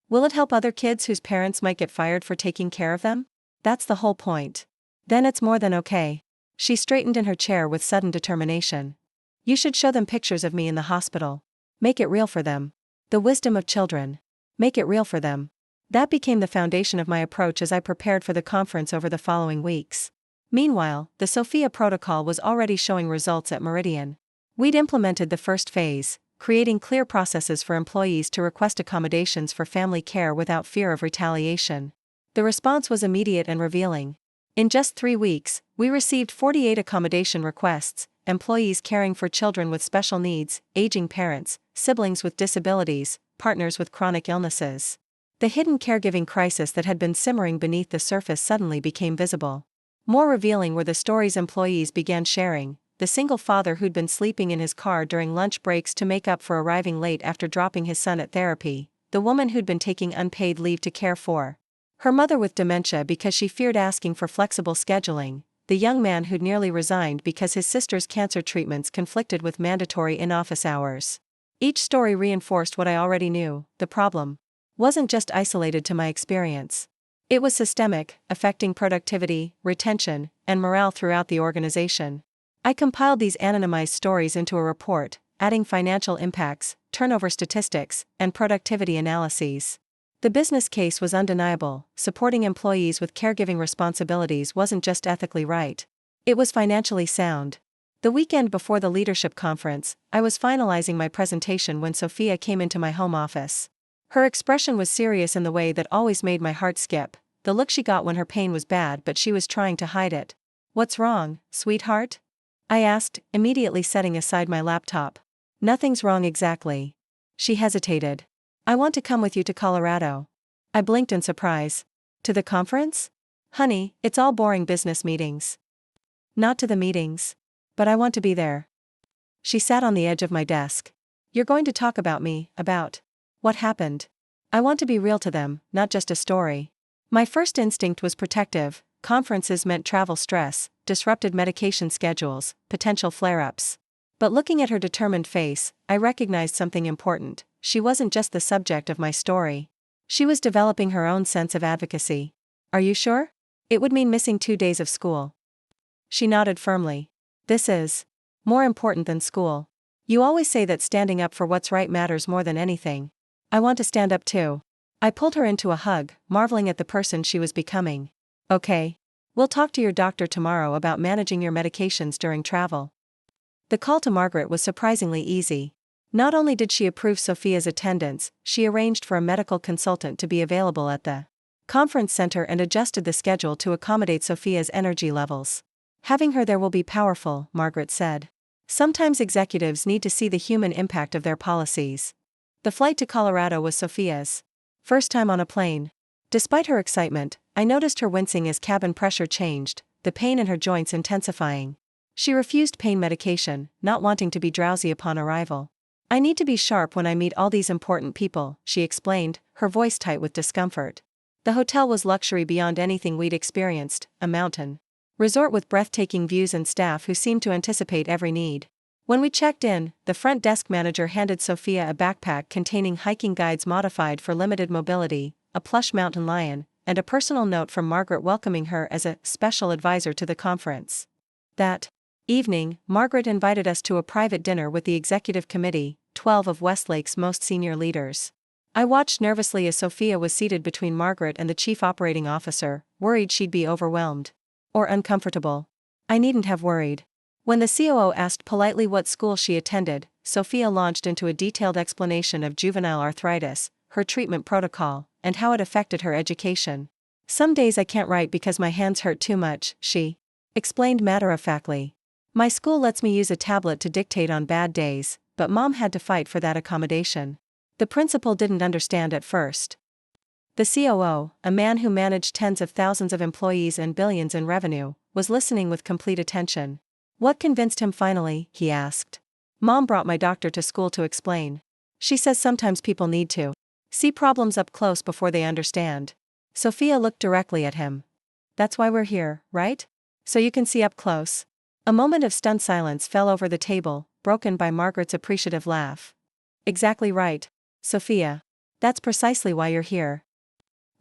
Will it help other kids whose parents might get fired for taking care of them? That's the whole point. Then it's more than okay. She straightened in her chair with sudden determination. You should show them pictures of me in the hospital. Make it real for them. The wisdom of children. Make it real for them. That became the foundation of my approach as I prepared for the conference over the following weeks. Meanwhile, the Sophia protocol was already showing results at Meridian. We'd implemented the first phase, creating clear processes for employees to request accommodations for family care without fear of retaliation. The response was immediate and revealing. In just 3 weeks, we received 48 accommodation requests, employees caring for children with special needs, aging parents, siblings with disabilities, partners with chronic illnesses. The hidden caregiving crisis that had been simmering beneath the surface suddenly became visible. More revealing were the stories employees began sharing: the single father who'd been sleeping in his car during lunch breaks to make up for arriving late after dropping his son at therapy, the woman who'd been taking unpaid leave to care for her mother with dementia because she feared asking for flexible scheduling, the young man who'd nearly resigned because his sister's cancer treatments conflicted with mandatory in-office hours. Each story reinforced what I already knew: the problem wasn't just isolated to my experience. It was systemic, affecting productivity, retention, and morale throughout the organization. I compiled these anonymized stories into a report, adding financial impacts, turnover statistics, and productivity analyses. The business case was undeniable: supporting employees with caregiving responsibilities wasn't just ethically right. It was financially sound. The weekend before the leadership conference, I was finalizing my presentation when Sophia came into my home office. Her expression was serious in the way that always made my heart skip, the look she got when her pain was bad but she was trying to hide it. What's wrong, sweetheart? I asked, immediately setting aside my laptop. Nothing's wrong exactly. She hesitated. I want to come with you to Colorado. I blinked in surprise. To the conference? Honey, it's all boring business meetings. Not to the meetings. But I want to be there. She sat on the edge of my desk. You're going to talk about me, about what happened. I want to be real to them, not just a story. My first instinct was protective. Conferences meant travel stress, disrupted medication schedules, potential flare-ups. But looking at her determined face, I recognized something important. She wasn't just the subject of my story. She was developing her own sense of advocacy. Are you sure? It would mean missing 2 days of school. She nodded firmly. This is more important than school. You always say that standing up for what's right matters more than anything. I want to stand up too. I pulled her into a hug, marveling at the person she was becoming. Okay. We'll talk to your doctor tomorrow about managing your medications during travel. The call to Margaret was surprisingly easy. Not only did she approve Sophia's attendance, she arranged for a medical consultant to be available at the conference center and adjusted the schedule to accommodate Sophia's energy levels. Having her there will be powerful, Margaret said. Sometimes executives need to see the human impact of their policies. The flight to Colorado was Sophia's first time on a plane. Despite her excitement, I noticed her wincing as cabin pressure changed, the pain in her joints intensifying. She refused pain medication, not wanting to be drowsy upon arrival. I need to be sharp when I meet all these important people, she explained, her voice tight with discomfort. The hotel was luxury beyond anything we'd experienced, a mountain resort with breathtaking views and staff who seemed to anticipate every need. When we checked in, the front desk manager handed Sophia a backpack containing hiking guides modified for limited mobility, a plush mountain lion, and a personal note from Margaret welcoming her as a special advisor to the conference. That evening, Margaret invited us to a private dinner with the executive committee, 12 of Westlake's most senior leaders. I watched nervously as Sophia was seated between Margaret and the chief operating officer, worried she'd be overwhelmed. Or uncomfortable. I needn't have worried. When the COO asked politely what school she attended, Sophia launched into a detailed explanation of juvenile arthritis, her treatment protocol, and how it affected her education. Some days I can't write because my hands hurt too much, she explained matter-of-factly. My school lets me use a tablet to dictate on bad days, but Mom had to fight for that accommodation. The principal didn't understand at first. The COO, a man who managed tens of thousands of employees and billions in revenue, was listening with complete attention. "What convinced him finally?" he asked. "Mom brought my doctor to school to explain. She says sometimes people need to see problems up close before they understand." Sophia looked directly at him. "That's why we're here, right? So you can see up close." A moment of stunned silence fell over the table, broken by Margaret's appreciative laugh. "Exactly right, Sophia. That's precisely why you're here."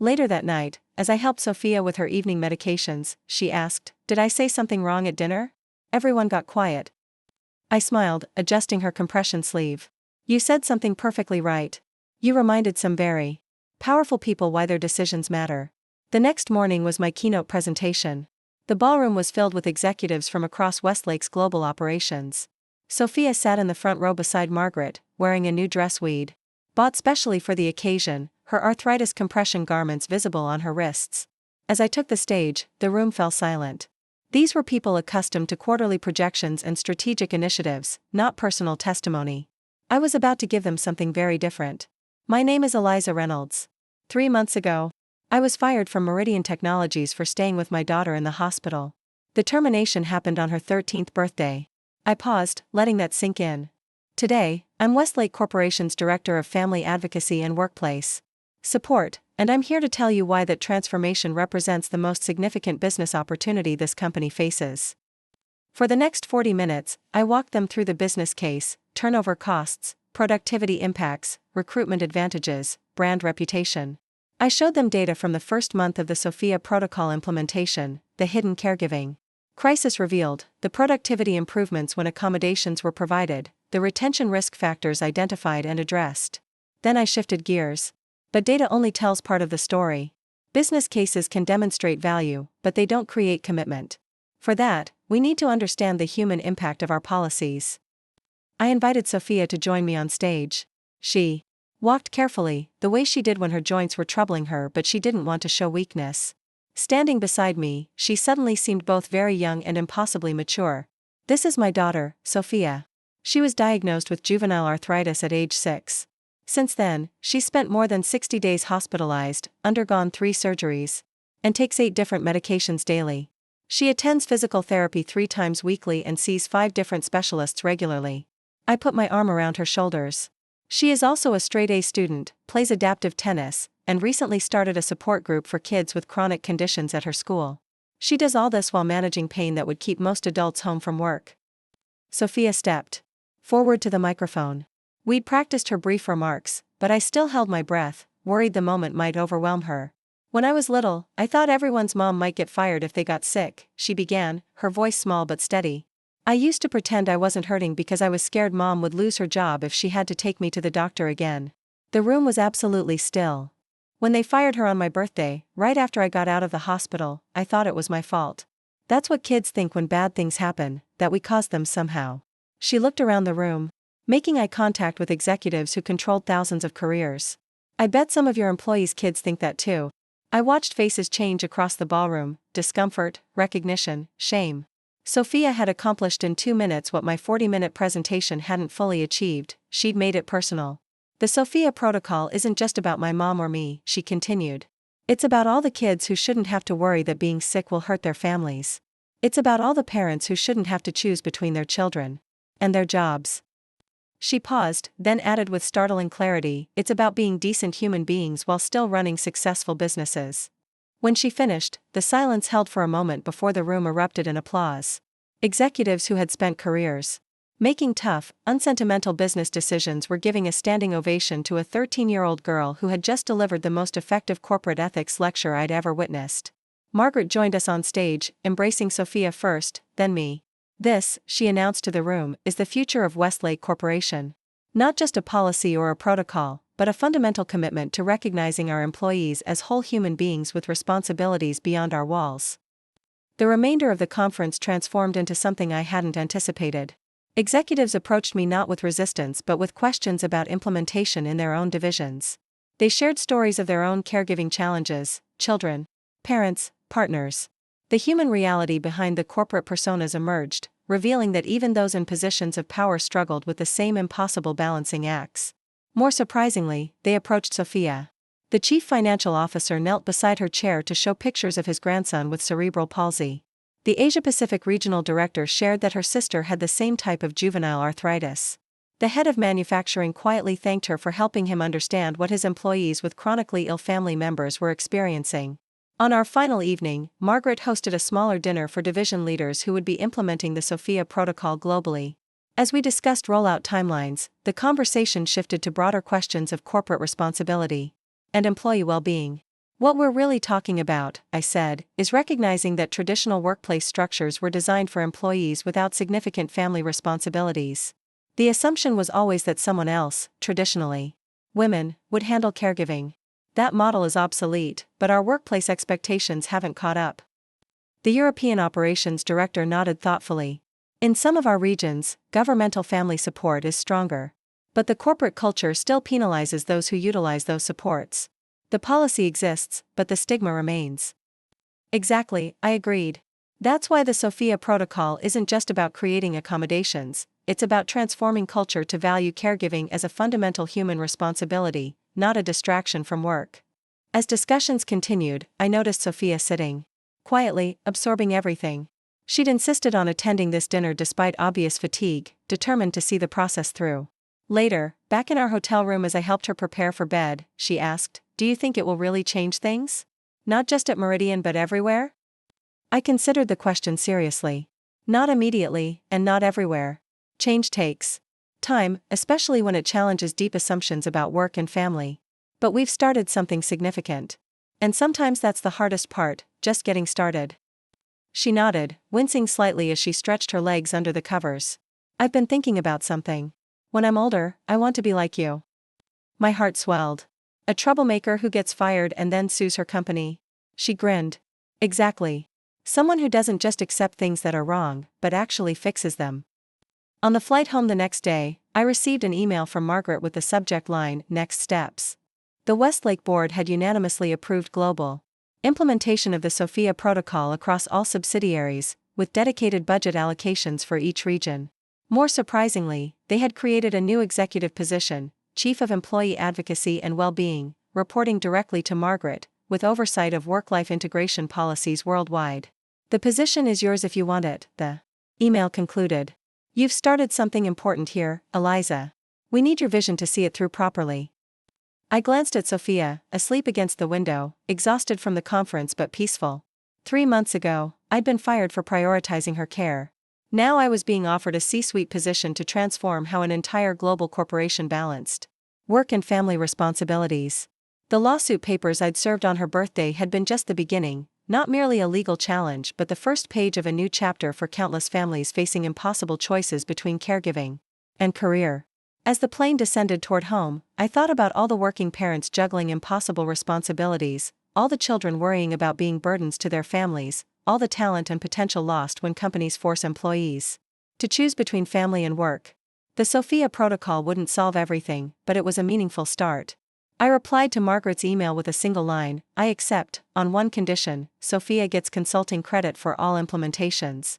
Later that night, as I helped Sophia with her evening medications, she asked, "Did I say something wrong at dinner?" Everyone got quiet. I smiled, adjusting her compression sleeve. "You said something perfectly right. You reminded some very powerful people why their decisions matter." The next morning was my keynote presentation. The ballroom was filled with executives from across Westlake's global operations. Sophia sat in the front row beside Margaret, wearing a new dress we'd bought specially for the occasion, her arthritis compression garments visible on her wrists. As I took the stage, the room fell silent. These were people accustomed to quarterly projections and strategic initiatives, not personal testimony. I was about to give them something very different. "My name is Eliza Reynolds. 3 months ago, I was fired from Meridian Technologies for staying with my daughter in the hospital. The termination happened on her 13th birthday." I paused, letting that sink in. "Today, I'm Westlake Corporation's Director of Family Advocacy and Workplace Support, and I'm here to tell you why that transformation represents the most significant business opportunity this company faces." For the next 40 minutes, I walked them through the business case, turnover costs, productivity impacts, recruitment advantages, brand reputation. I showed them data from the first month of the Sophia protocol implementation, the hidden caregiving crisis revealed, the productivity improvements when accommodations were provided, the retention risk factors identified and addressed. Then I shifted gears. But data only tells part of the story. Business cases can demonstrate value, but they don't create commitment. For that, we need to understand the human impact of our policies. I invited Sophia to join me on stage. She walked carefully, the way she did when her joints were troubling her, but she didn't want to show weakness. Standing beside me, she suddenly seemed both very young and impossibly mature. "This is my daughter, Sophia. She was diagnosed with juvenile arthritis at age 6. Since then, she's spent more than 60 days hospitalized, undergone 3 surgeries, and takes 8 different medications daily. She attends physical therapy 3 times weekly and sees 5 different specialists regularly." I put my arm around her shoulders. "She is also a straight-A student, plays adaptive tennis, and recently started a support group for kids with chronic conditions at her school. She does all this while managing pain that would keep most adults home from work." Sophia stepped forward to the microphone. We'd practiced her brief remarks, but I still held my breath, worried the moment might overwhelm her. "When I was little, I thought everyone's mom might get fired if they got sick," she began, her voice small but steady. "I used to pretend I wasn't hurting because I was scared mom would lose her job if she had to take me to the doctor again." The room was absolutely still. "When they fired her on my birthday, right after I got out of the hospital, I thought it was my fault. That's what kids think when bad things happen, that we caused them somehow." She looked around the room, making eye contact with executives who controlled thousands of careers. "I bet some of your employees' kids think that too." I watched faces change across the ballroom: discomfort, recognition, shame. Sophia had accomplished in 2 minutes what my 40-minute presentation hadn't fully achieved. She'd made it personal. "The Sophia protocol isn't just about my mom or me," she continued. "It's about all the kids who shouldn't have to worry that being sick will hurt their families. It's about all the parents who shouldn't have to choose between their children and their jobs." She paused, then added with startling clarity, "It's about being decent human beings while still running successful businesses." When she finished, the silence held for a moment before the room erupted in applause. Executives who had spent careers making tough, unsentimental business decisions were giving a standing ovation to a 13-year-old girl who had just delivered the most effective corporate ethics lecture I'd ever witnessed. Margaret joined us on stage, embracing Sophia first, then me. "This," she announced to the room, "is the future of Westlake Corporation. Not just a policy or a protocol, but a fundamental commitment to recognizing our employees as whole human beings with responsibilities beyond our walls." The remainder of the conference transformed into something I hadn't anticipated. Executives approached me not with resistance but with questions about implementation in their own divisions. They shared stories of their own caregiving challenges: children, parents, partners. The human reality behind the corporate personas emerged, revealing that even those in positions of power struggled with the same impossible balancing acts. More surprisingly, they approached Sophia. The chief financial officer knelt beside her chair to show pictures of his grandson with cerebral palsy. The Asia-Pacific regional director shared that her sister had the same type of juvenile arthritis. The head of manufacturing quietly thanked her for helping him understand what his employees with chronically ill family members were experiencing. On our final evening, Margaret hosted a smaller dinner for division leaders who would be implementing the Sophia Protocol globally. As we discussed rollout timelines, the conversation shifted to broader questions of corporate responsibility and employee well-being. What we're really talking about, I said, is recognizing that traditional workplace structures were designed for employees without significant family responsibilities. The assumption was always that someone else, traditionally women, would handle caregiving. That model is obsolete, but our workplace expectations haven't caught up. The European operations director nodded thoughtfully. In some of our regions, governmental family support is stronger. But the corporate culture still penalizes those who utilize those supports. The policy exists, but the stigma remains. Exactly, I agreed. That's why the Sophia Protocol isn't just about creating accommodations, it's about transforming culture to value caregiving as a fundamental human responsibility, not a distraction from work. As discussions continued, I noticed Sophia sitting quietly, absorbing everything. She'd insisted on attending this dinner despite obvious fatigue, determined to see the process through. Later, back in our hotel room as I helped her prepare for bed, she asked, "Do you think it will really change things? Not just at Meridian but everywhere?" I considered the question seriously. Not immediately, and not everywhere. Change takes time, especially when it challenges deep assumptions about work and family. But we've started something significant. And sometimes that's the hardest part, just getting started. She nodded, wincing slightly as she stretched her legs under the covers. I've been thinking about something. When I'm older, I want to be like you. My heart swelled. A troublemaker who gets fired and then sues her company. She grinned. Exactly. Someone who doesn't just accept things that are wrong, but actually fixes them. On the flight home the next day, I received an email from Margaret with the subject line, "Next Steps." The Westlake Board had unanimously approved global implementation of the Sophia Protocol across all subsidiaries, with dedicated budget allocations for each region. More surprisingly, they had created a new executive position, Chief of Employee Advocacy and Well-being, reporting directly to Margaret, with oversight of work-life integration policies worldwide. The position is yours if you want it, the email concluded. You've started something important here, Eliza. We need your vision to see it through properly. I glanced at Sophia, asleep against the window, exhausted from the conference but peaceful. 3 months ago, I'd been fired for prioritizing her care. Now I was being offered a C-suite position to transform how an entire global corporation balanced work and family responsibilities. The lawsuit papers I'd served on her birthday had been just the beginning, not merely a legal challenge but the first page of a new chapter for countless families facing impossible choices between caregiving and career. As the plane descended toward home, I thought about all the working parents juggling impossible responsibilities, all the children worrying about being burdens to their families, all the talent and potential lost when companies force employees to choose between family and work. The Sophia Protocol wouldn't solve everything, but it was a meaningful start. I replied to Margaret's email with a single line, "I accept, on one condition: Sophia gets consulting credit for all implementations."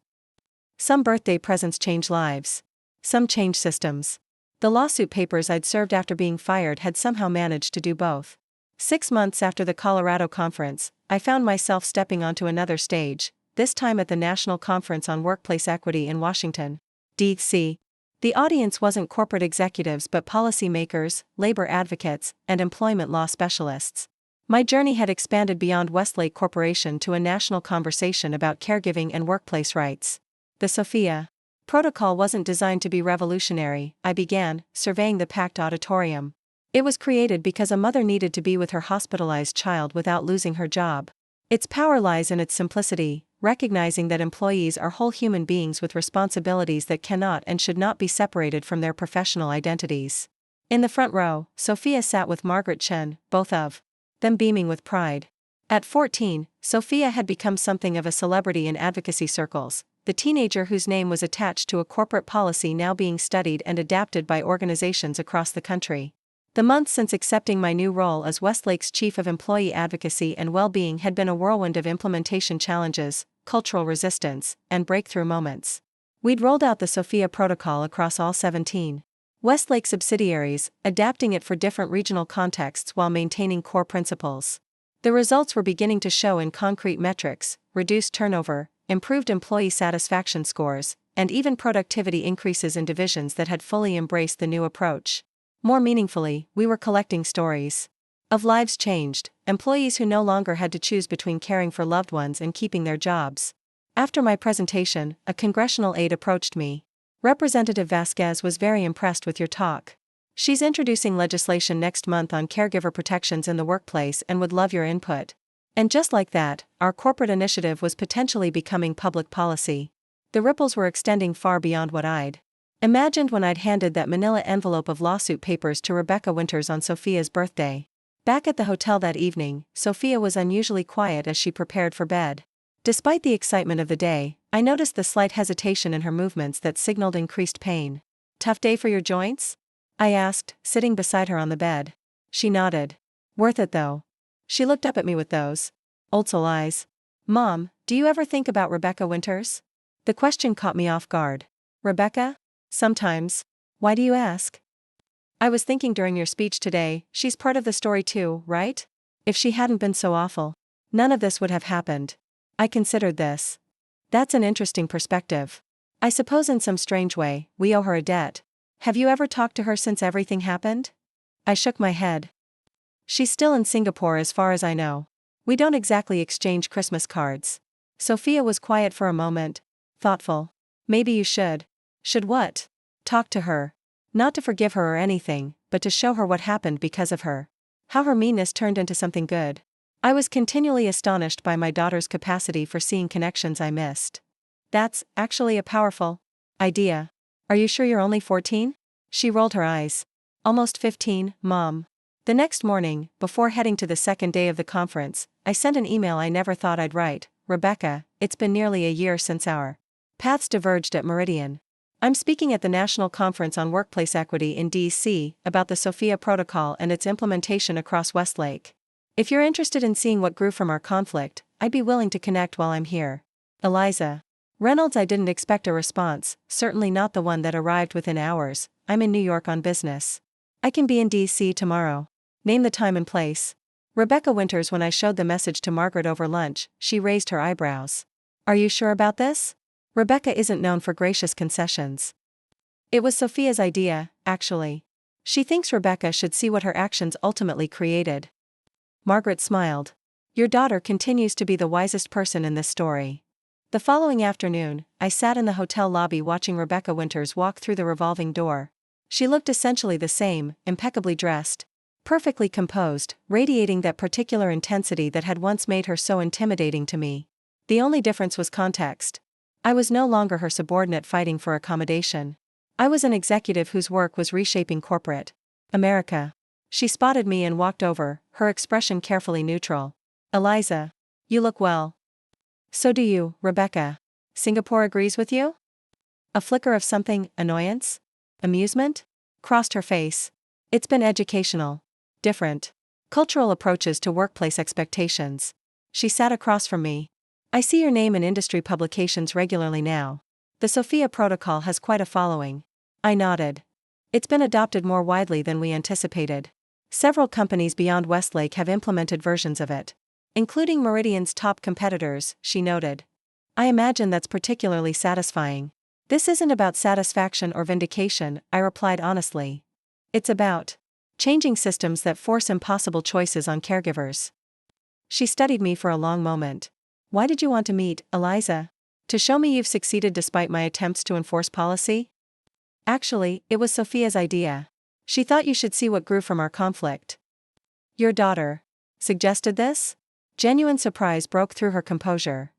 Some birthday presents change lives. Some change systems. The lawsuit papers I'd served after being fired had somehow managed to do both. 6 months after the Colorado conference, I found myself stepping onto another stage, this time at the National Conference on Workplace Equity in Washington, D.C. The audience wasn't corporate executives but policymakers, labor advocates, and employment law specialists. My journey had expanded beyond Westlake Corporation to a national conversation about caregiving and workplace rights. The Sophia Protocol wasn't designed to be revolutionary, I began, surveying the packed auditorium. It was created because a mother needed to be with her hospitalized child without losing her job. Its power lies in its simplicity, recognizing that employees are whole human beings with responsibilities that cannot and should not be separated from their professional identities. In the front row, Sophia sat with Margaret Chen, both of them beaming with pride. At 14, Sophia had become something of a celebrity in advocacy circles, the teenager whose name was attached to a corporate policy now being studied and adapted by organizations across the country. The months since accepting my new role as Westlake's Chief of Employee Advocacy and Well-being had been a whirlwind of implementation challenges, cultural resistance, and breakthrough moments. We'd rolled out the Sophia Protocol across all 17 Westlake subsidiaries, adapting it for different regional contexts while maintaining core principles. The results were beginning to show in concrete metrics: reduced turnover, improved employee satisfaction scores, and even productivity increases in divisions that had fully embraced the new approach. More meaningfully, we were collecting stories of lives changed, employees who no longer had to choose between caring for loved ones and keeping their jobs. After my presentation, a congressional aide approached me. "Representative Vasquez was very impressed with your talk. She's introducing legislation next month on caregiver protections in the workplace and would love your input." And just like that, our corporate initiative was potentially becoming public policy. The ripples were extending far beyond what I'd imagined when I'd handed that manila envelope of lawsuit papers to Rebecca Winters on Sophia's birthday. Back at the hotel that evening, Sophia was unusually quiet as she prepared for bed. Despite the excitement of the day, I noticed the slight hesitation in her movements that signaled increased pain. "Tough day for your joints?" I asked, sitting beside her on the bed. She nodded. "Worth it though." She looked up at me with those old soul eyes. "Mom, do you ever think about Rebecca Winters?" The question caught me off guard. "Rebecca?" "Sometimes." "Why do you ask?" "I was thinking during your speech today, she's part of the story too, right? If she hadn't been so awful, none of this would have happened." I considered this. "That's an interesting perspective. I suppose in some strange way, we owe her a debt. Have you ever talked to her since everything happened?" I shook my head. "She's still in Singapore as far as I know. We don't exactly exchange Christmas cards." Sophia was quiet for a moment, thoughtful. "Maybe you should." "Should what?" "Talk to her. Not to forgive her or anything, but to show her what happened because of her. How her meanness turned into something good." I was continually astonished by my daughter's capacity for seeing connections I missed. "That's actually a powerful idea. Are you sure you're only 14? She rolled her eyes. "Almost 15, Mom." The next morning, before heading to the second day of the conference, I sent an email I never thought I'd write. "Rebecca, it's been nearly a year since our paths diverged at Meridian. I'm speaking at the National Conference on Workplace Equity in D.C. about the Sophia Protocol and its implementation across Westlake. If you're interested in seeing what grew from our conflict, I'd be willing to connect while I'm here. Eliza." Reynolds. I didn't expect a response, certainly not the one that arrived within hours. "I'm in New York on business. I can be in D.C. tomorrow. Name the time and place." Rebecca Winters. When I showed the message to Margaret over lunch, she raised her eyebrows. "Are you sure about this?" Rebecca isn't known for gracious concessions. "It was Sophia's idea, actually. She thinks Rebecca should see what her actions ultimately created." Margaret smiled. "Your daughter continues to be the wisest person in this story." The following afternoon, I sat in the hotel lobby watching Rebecca Winters walk through the revolving door. She looked essentially the same, impeccably dressed, perfectly composed, radiating that particular intensity that had once made her so intimidating to me. The only difference was context. I was no longer her subordinate fighting for accommodation. I was an executive whose work was reshaping corporate America. She spotted me and walked over, her expression carefully neutral. "Eliza, you look well." "So do you, Rebecca. Singapore agrees with you?" A flicker of something, annoyance? Amusement? Crossed her face. "It's been educational. Different cultural approaches to workplace expectations." She sat across from me. "I see your name in industry publications regularly now. The Sophia Protocol has quite a following." I nodded. "It's been adopted more widely than we anticipated. Several companies beyond Westlake have implemented versions of it, including Meridian's top competitors," she noted. "I imagine that's particularly satisfying." "This isn't about satisfaction or vindication," I replied honestly. "It's about changing systems that force impossible choices on caregivers." She studied me for a long moment. "Why did you want to meet, Eliza? To show me you've succeeded despite my attempts to enforce policy?" "Actually, it was Sophia's idea. She thought you should see what grew from our conflict." "Your daughter suggested this?" Genuine surprise broke through her composure.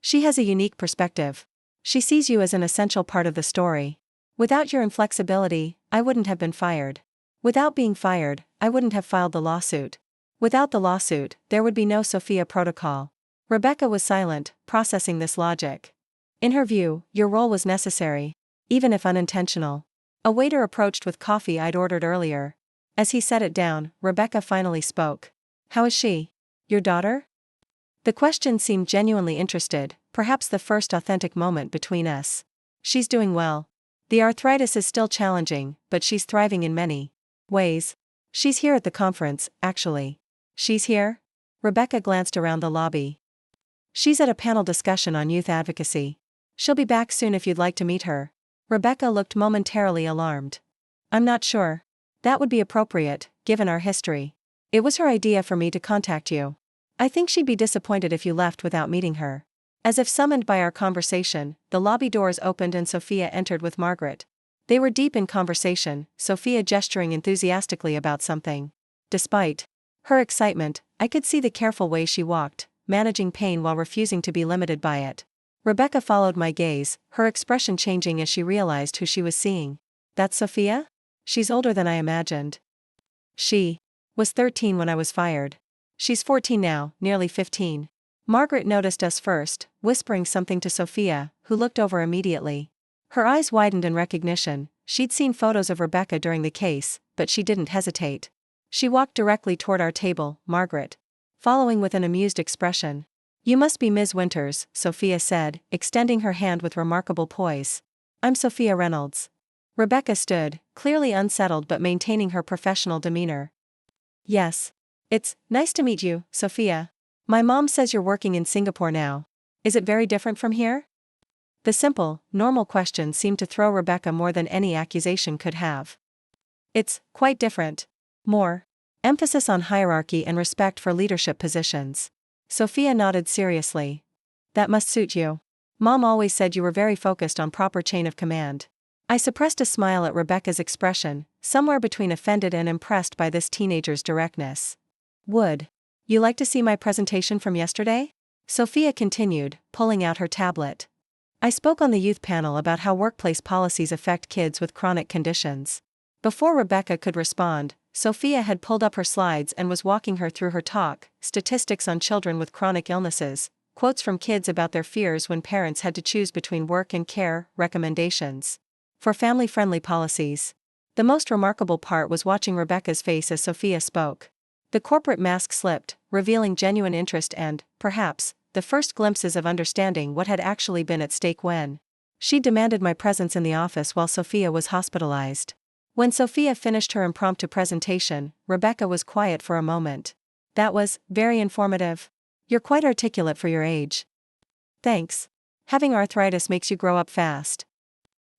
"She has a unique perspective. She sees you as an essential part of the story. Without your inflexibility, I wouldn't have been fired. Without being fired, I wouldn't have filed the lawsuit. Without the lawsuit, there would be no Sophia Protocol." Rebecca was silent, processing this logic. In her view, your role was necessary, even if unintentional. A waiter approached with coffee I'd ordered earlier. As he set it down, Rebecca finally spoke. "How is she? Your daughter?" The question seemed genuinely interested, perhaps the first authentic moment between us. "She's doing well. The arthritis is still challenging, but she's thriving in many ways. She's here at the conference, actually. She's here? Rebecca glanced around the lobby. She's at a panel discussion on youth advocacy. She'll be back soon if you'd like to meet her. Rebecca looked momentarily alarmed. I'm not sure. That would be appropriate, given our history. It was her idea for me to contact you. I think she'd be disappointed if you left without meeting her. As if summoned by our conversation, the lobby doors opened and Sophia entered with Margaret. They were deep in conversation, Sophia gesturing enthusiastically about something. Despite her excitement, I could see the careful way she walked, managing pain while refusing to be limited by it. Rebecca followed my gaze, her expression changing as she realized who she was seeing. That's Sophia? She's older than I imagined. She was 13 when I was fired. She's 14 now, nearly 15. Margaret noticed us first, whispering something to Sophia, who looked over immediately. Her eyes widened in recognition. She'd seen photos of Rebecca during the case, but she didn't hesitate. She walked directly toward our table, Margaret following with an amused expression. You must be Ms. Winters, Sophia said, extending her hand with remarkable poise. I'm Sophia Reynolds. Rebecca stood, clearly unsettled but maintaining her professional demeanor. Yes. It's nice to meet you, Sophia. My mom says you're working in Singapore now. Is it very different from here? The simple, normal question seemed to throw Rebecca more than any accusation could have. It's quite different. More emphasis on hierarchy and respect for leadership positions. Sophia nodded seriously. That must suit you. Mom always said you were very focused on proper chain of command. I suppressed a smile at Rebecca's expression, somewhere between offended and impressed by this teenager's directness. Would you like to see my presentation from yesterday? Sophia continued, pulling out her tablet. I spoke on the youth panel about how workplace policies affect kids with chronic conditions. Before Rebecca could respond, Sophia had pulled up her slides and was walking her through her talk, statistics on children with chronic illnesses, quotes from kids about their fears when parents had to choose between work and care, recommendations for family-friendly policies. The most remarkable part was watching Rebecca's face as Sophia spoke. The corporate mask slipped, revealing genuine interest and, perhaps, the first glimpses of understanding what had actually been at stake when she demanded my presence in the office while Sophia was hospitalized. When Sophia finished her impromptu presentation, Rebecca was quiet for a moment. That was very informative. You're quite articulate for your age. Thanks. Having arthritis makes you grow up fast.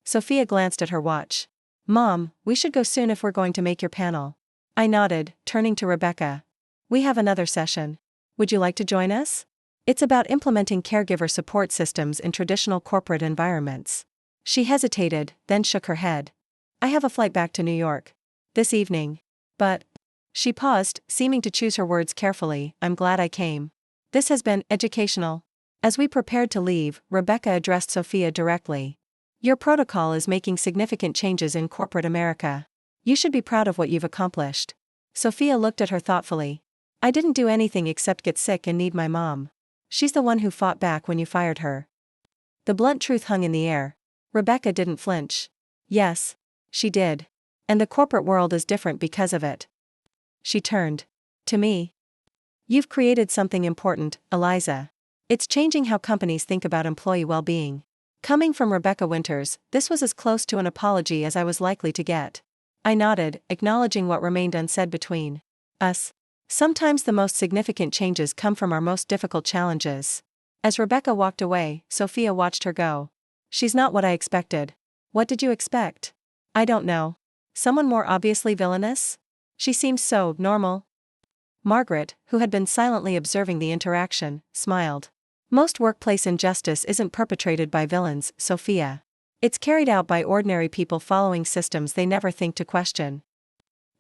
Sophia glanced at her watch. Mom, we should go soon if we're going to make your panel. I nodded, turning to Rebecca. We have another session. Would you like to join us? It's about implementing caregiver support systems in traditional corporate environments. She hesitated, then shook her head. I have a flight back to New York this evening. But she paused, seeming to choose her words carefully. I'm glad I came. This has been educational. As we prepared to leave, Rebecca addressed Sophia directly. Your protocol is making significant changes in corporate America. You should be proud of what you've accomplished. Sophia looked at her thoughtfully. I didn't do anything except get sick and need my mom. She's the one who fought back when you fired her. The blunt truth hung in the air. Rebecca didn't flinch. Yes. She did. And the corporate world is different because of it. She turned to me. You've created something important, Eliza. It's changing how companies think about employee well-being. Coming from Rebecca Winters, this was as close to an apology as I was likely to get. I nodded, acknowledging what remained unsaid between us. Sometimes the most significant changes come from our most difficult challenges. As Rebecca walked away, Sophia watched her go. She's not what I expected. What did you expect? I don't know. Someone more obviously villainous? She seems so normal. Margaret, who had been silently observing the interaction, smiled. Most workplace injustice isn't perpetrated by villains, Sophia. It's carried out by ordinary people following systems they never think to question.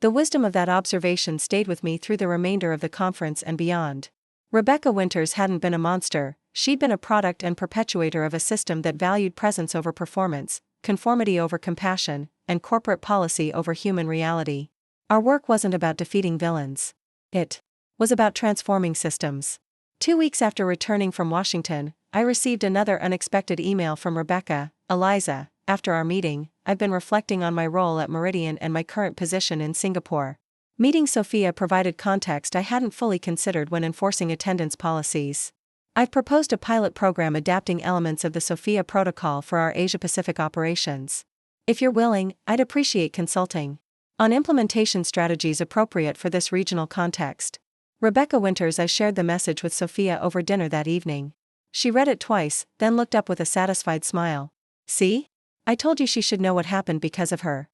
The wisdom of that observation stayed with me through the remainder of the conference and beyond. Rebecca Winters hadn't been a monster, she'd been a product and perpetuator of a system that valued presence over performance, conformity over compassion, and corporate policy over human reality. Our work wasn't about defeating villains. It was about transforming systems. 2 weeks after returning from Washington, I received another unexpected email from Rebecca. Eliza, after our meeting, I've been reflecting on my role at Meridian and my current position in Singapore. Meeting Sophia provided context I hadn't fully considered when enforcing attendance policies. I've proposed a pilot program adapting elements of the Sophia Protocol for our Asia-Pacific operations. If you're willing, I'd appreciate consulting on implementation strategies appropriate for this regional context. Rebecca Winters. I shared the message with Sophia over dinner that evening. She read it twice, then looked up with a satisfied smile. See? I told you she should know what happened because of her.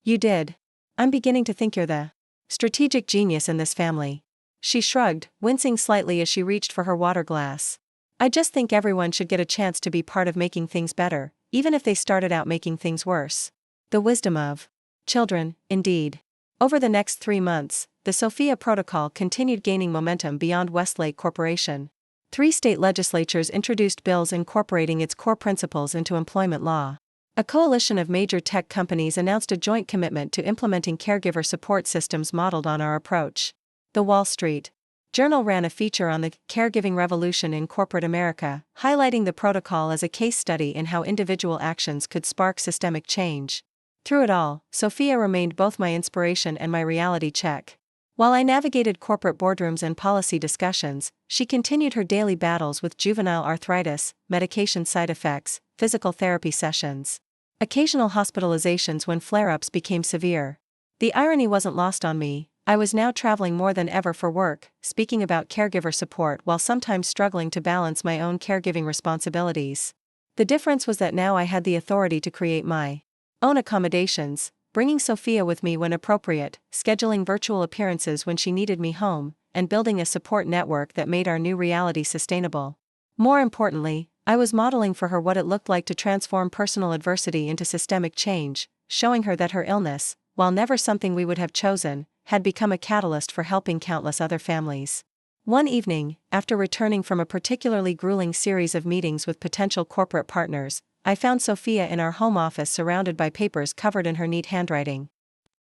You did. I'm beginning to think you're the strategic genius in this family. She shrugged, wincing slightly as she reached for her water glass. I just think everyone should get a chance to be part of making things better, even if they started out making things worse. The wisdom of children, indeed. Over the next 3 months, the Sophia Protocol continued gaining momentum beyond Westlake Corporation. 3 state legislatures introduced bills incorporating its core principles into employment law. A coalition of major tech companies announced a joint commitment to implementing caregiver support systems modeled on our approach. The Wall Street Journal ran a feature on the caregiving revolution in corporate America, highlighting the protocol as a case study in how individual actions could spark systemic change. Through it all, Sophia remained both my inspiration and my reality check. While I navigated corporate boardrooms and policy discussions, she continued her daily battles with juvenile arthritis, medication side effects, physical therapy sessions, occasional hospitalizations when flare-ups became severe. The irony wasn't lost on me. I was now traveling more than ever for work, speaking about caregiver support while sometimes struggling to balance my own caregiving responsibilities. The difference was that now I had the authority to create my own accommodations, bringing Sophia with me when appropriate, scheduling virtual appearances when she needed me home, and building a support network that made our new reality sustainable. More importantly, I was modeling for her what it looked like to transform personal adversity into systemic change, showing her that her illness, while never something we would have chosen, had become a catalyst for helping countless other families. One evening, after returning from a particularly grueling series of meetings with potential corporate partners, I found Sophia in our home office surrounded by papers covered in her neat handwriting.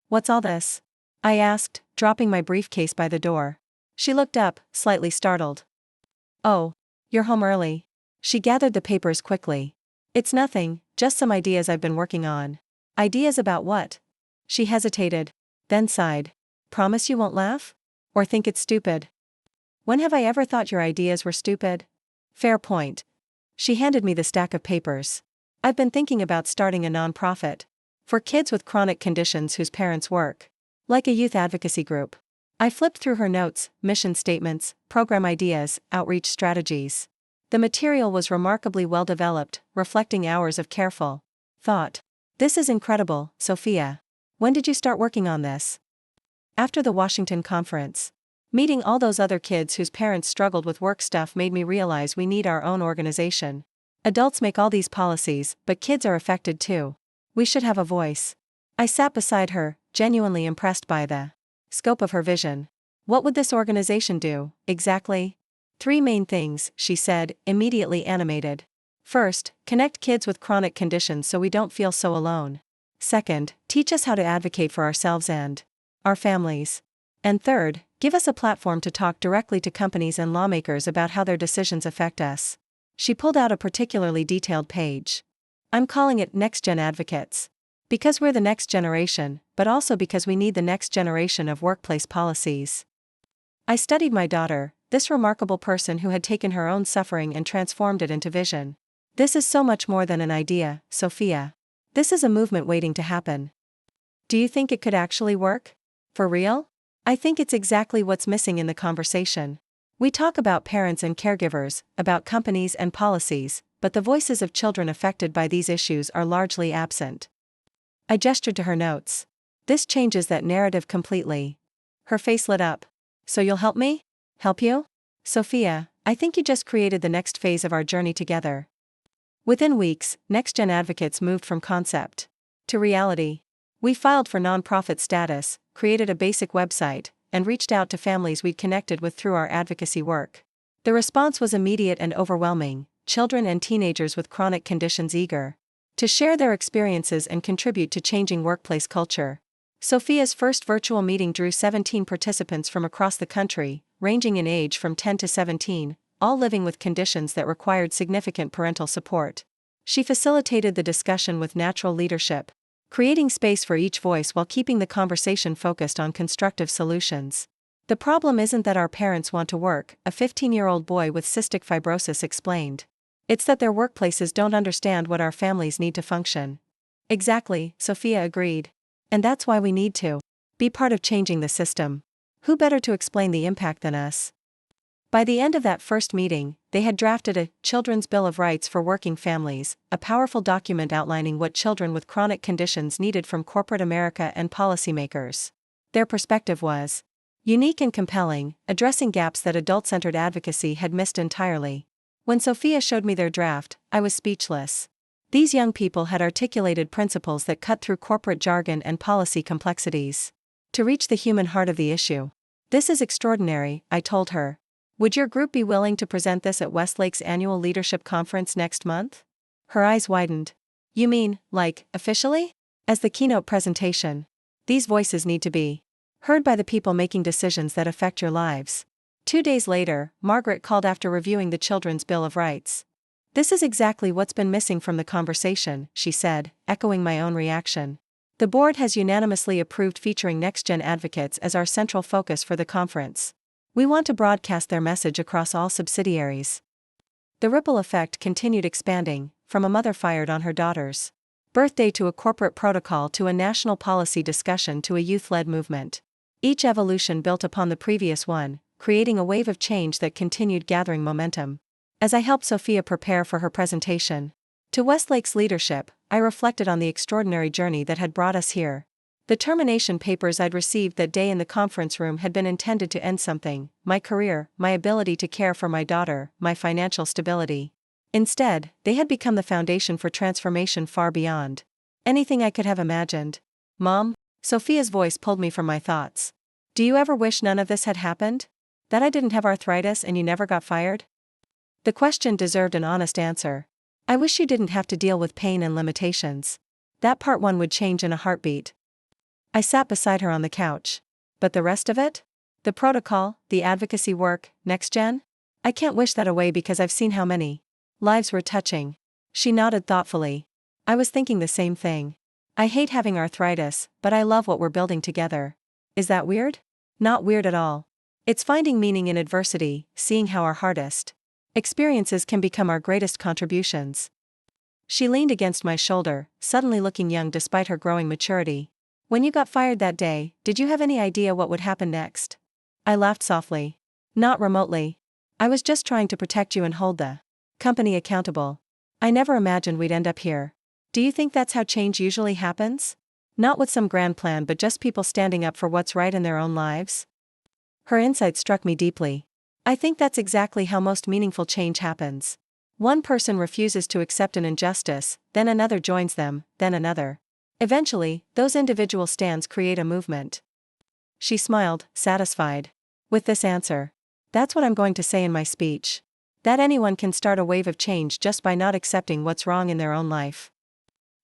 "What's all this?" I asked, dropping my briefcase by the door. She looked up, slightly startled. "Oh, you're home early." She gathered the papers quickly. "It's nothing, just some ideas I've been working on." "Ideas about what?" She hesitated, then sighed. "Promise you won't laugh? Or think it's stupid?" "When have I ever thought your ideas were stupid?" "Fair point." She handed me the stack of papers. "I've been thinking about starting a nonprofit for kids with chronic conditions whose parents work like a youth advocacy group." I flipped through her notes, mission statements, program ideas, outreach strategies. The material was remarkably well developed, reflecting hours of careful thought. "This is incredible, Sophia. When did you start working on this?" "After the Washington conference. Meeting all those other kids whose parents struggled with work stuff made me realize we need our own organization. Adults make all these policies, but kids are affected too. We should have a voice." I sat beside her, genuinely impressed by the scope of her vision. "What would this organization do, exactly?" "3 main things," she said, immediately animated. "First, connect kids with chronic conditions so we don't feel so alone. Second, teach us how to advocate for ourselves and our families. And third, give us a platform to talk directly to companies and lawmakers about how their decisions affect us." She pulled out a particularly detailed page. "I'm calling it Next Gen Advocates. Because we're the next generation, but also because we need the next generation of workplace policies." I studied my daughter, this remarkable person who had taken her own suffering and transformed it into vision. "This is so much more than an idea, Sophia. This is a movement waiting to happen." "Do you think it could actually work? For real?" "I think it's exactly what's missing in the conversation. We talk about parents and caregivers, about companies and policies, but the voices of children affected by these issues are largely absent." I gestured to her notes. "This changes that narrative completely." Her face lit up. "So you'll help me?" "Help you?" "Sophia, I think you just created the next phase of our journey together." Within weeks, Next Gen Advocates moved from concept to reality. We filed for nonprofit status, created a basic website, and reached out to families we'd connected with through our advocacy work. The response was immediate and overwhelming, children and teenagers with chronic conditions eager to share their experiences and contribute to changing workplace culture. Sophia's first virtual meeting drew 17 participants from across the country, ranging in age from 10 to 17, all living with conditions that required significant parental support. She facilitated the discussion with natural leadership, creating space for each voice while keeping the conversation focused on constructive solutions. "The problem isn't that our parents want to work," a 15-year-old boy with cystic fibrosis explained. "It's that their workplaces don't understand what our families need to function." Exactly, Sophia agreed. And that's why we need to be part of changing the system. Who better to explain the impact than us? By the end of that first meeting, they had drafted a Children's Bill of Rights for Working Families, a powerful document outlining what children with chronic conditions needed from corporate America and policymakers. Their perspective was unique and compelling, addressing gaps that adult-centered advocacy had missed entirely. When Sophia showed me their draft, I was speechless. These young people had articulated principles that cut through corporate jargon and policy complexities to reach the human heart of the issue. This is extraordinary, I told her. Would your group be willing to present this at Westlake's annual leadership conference next month? Her eyes widened. You mean, like, officially? As the keynote presentation. These voices need to be heard by the people making decisions that affect your lives. 2 days later, Margaret called after reviewing the Children's Bill of Rights. This is exactly what's been missing from the conversation, she said, echoing my own reaction. The board has unanimously approved featuring next-gen advocates as our central focus for the conference. We want to broadcast their message across all subsidiaries. The ripple effect continued expanding, from a mother fired on her daughter's birthday to a corporate protocol to a national policy discussion to a youth-led movement. Each evolution built upon the previous one, creating a wave of change that continued gathering momentum. As I helped Sophia prepare for her presentation to Westlake's leadership, I reflected on the extraordinary journey that had brought us here. The termination papers I'd received that day in the conference room had been intended to end something: my career, my ability to care for my daughter, my financial stability. Instead, they had become the foundation for transformation far beyond anything I could have imagined. Mom? Sophia's voice pulled me from my thoughts. Do you ever wish none of this had happened? That I didn't have arthritis and you never got fired? The question deserved an honest answer. I wish you didn't have to deal with pain and limitations. That part one would change in a heartbeat. I sat beside her on the couch. But the rest of it? The protocol, the advocacy work, next gen? I can't wish that away because I've seen how many lives we're touching. She nodded thoughtfully. I was thinking the same thing. I hate having arthritis, but I love what we're building together. Is that weird? Not weird at all. It's finding meaning in adversity, seeing how our hardest experiences can become our greatest contributions. She leaned against my shoulder, suddenly looking young despite her growing maturity. When you got fired that day, did you have any idea what would happen next? I laughed softly. Not remotely. I was just trying to protect you and hold the company accountable. I never imagined we'd end up here. Do you think that's how change usually happens? Not with some grand plan, but just people standing up for what's right in their own lives? Her insight struck me deeply. I think that's exactly how most meaningful change happens. One person refuses to accept an injustice, then another joins them, then another. Eventually, those individual stands create a movement. She smiled, satisfied with this answer. That's what I'm going to say in my speech. That anyone can start a wave of change just by not accepting what's wrong in their own life.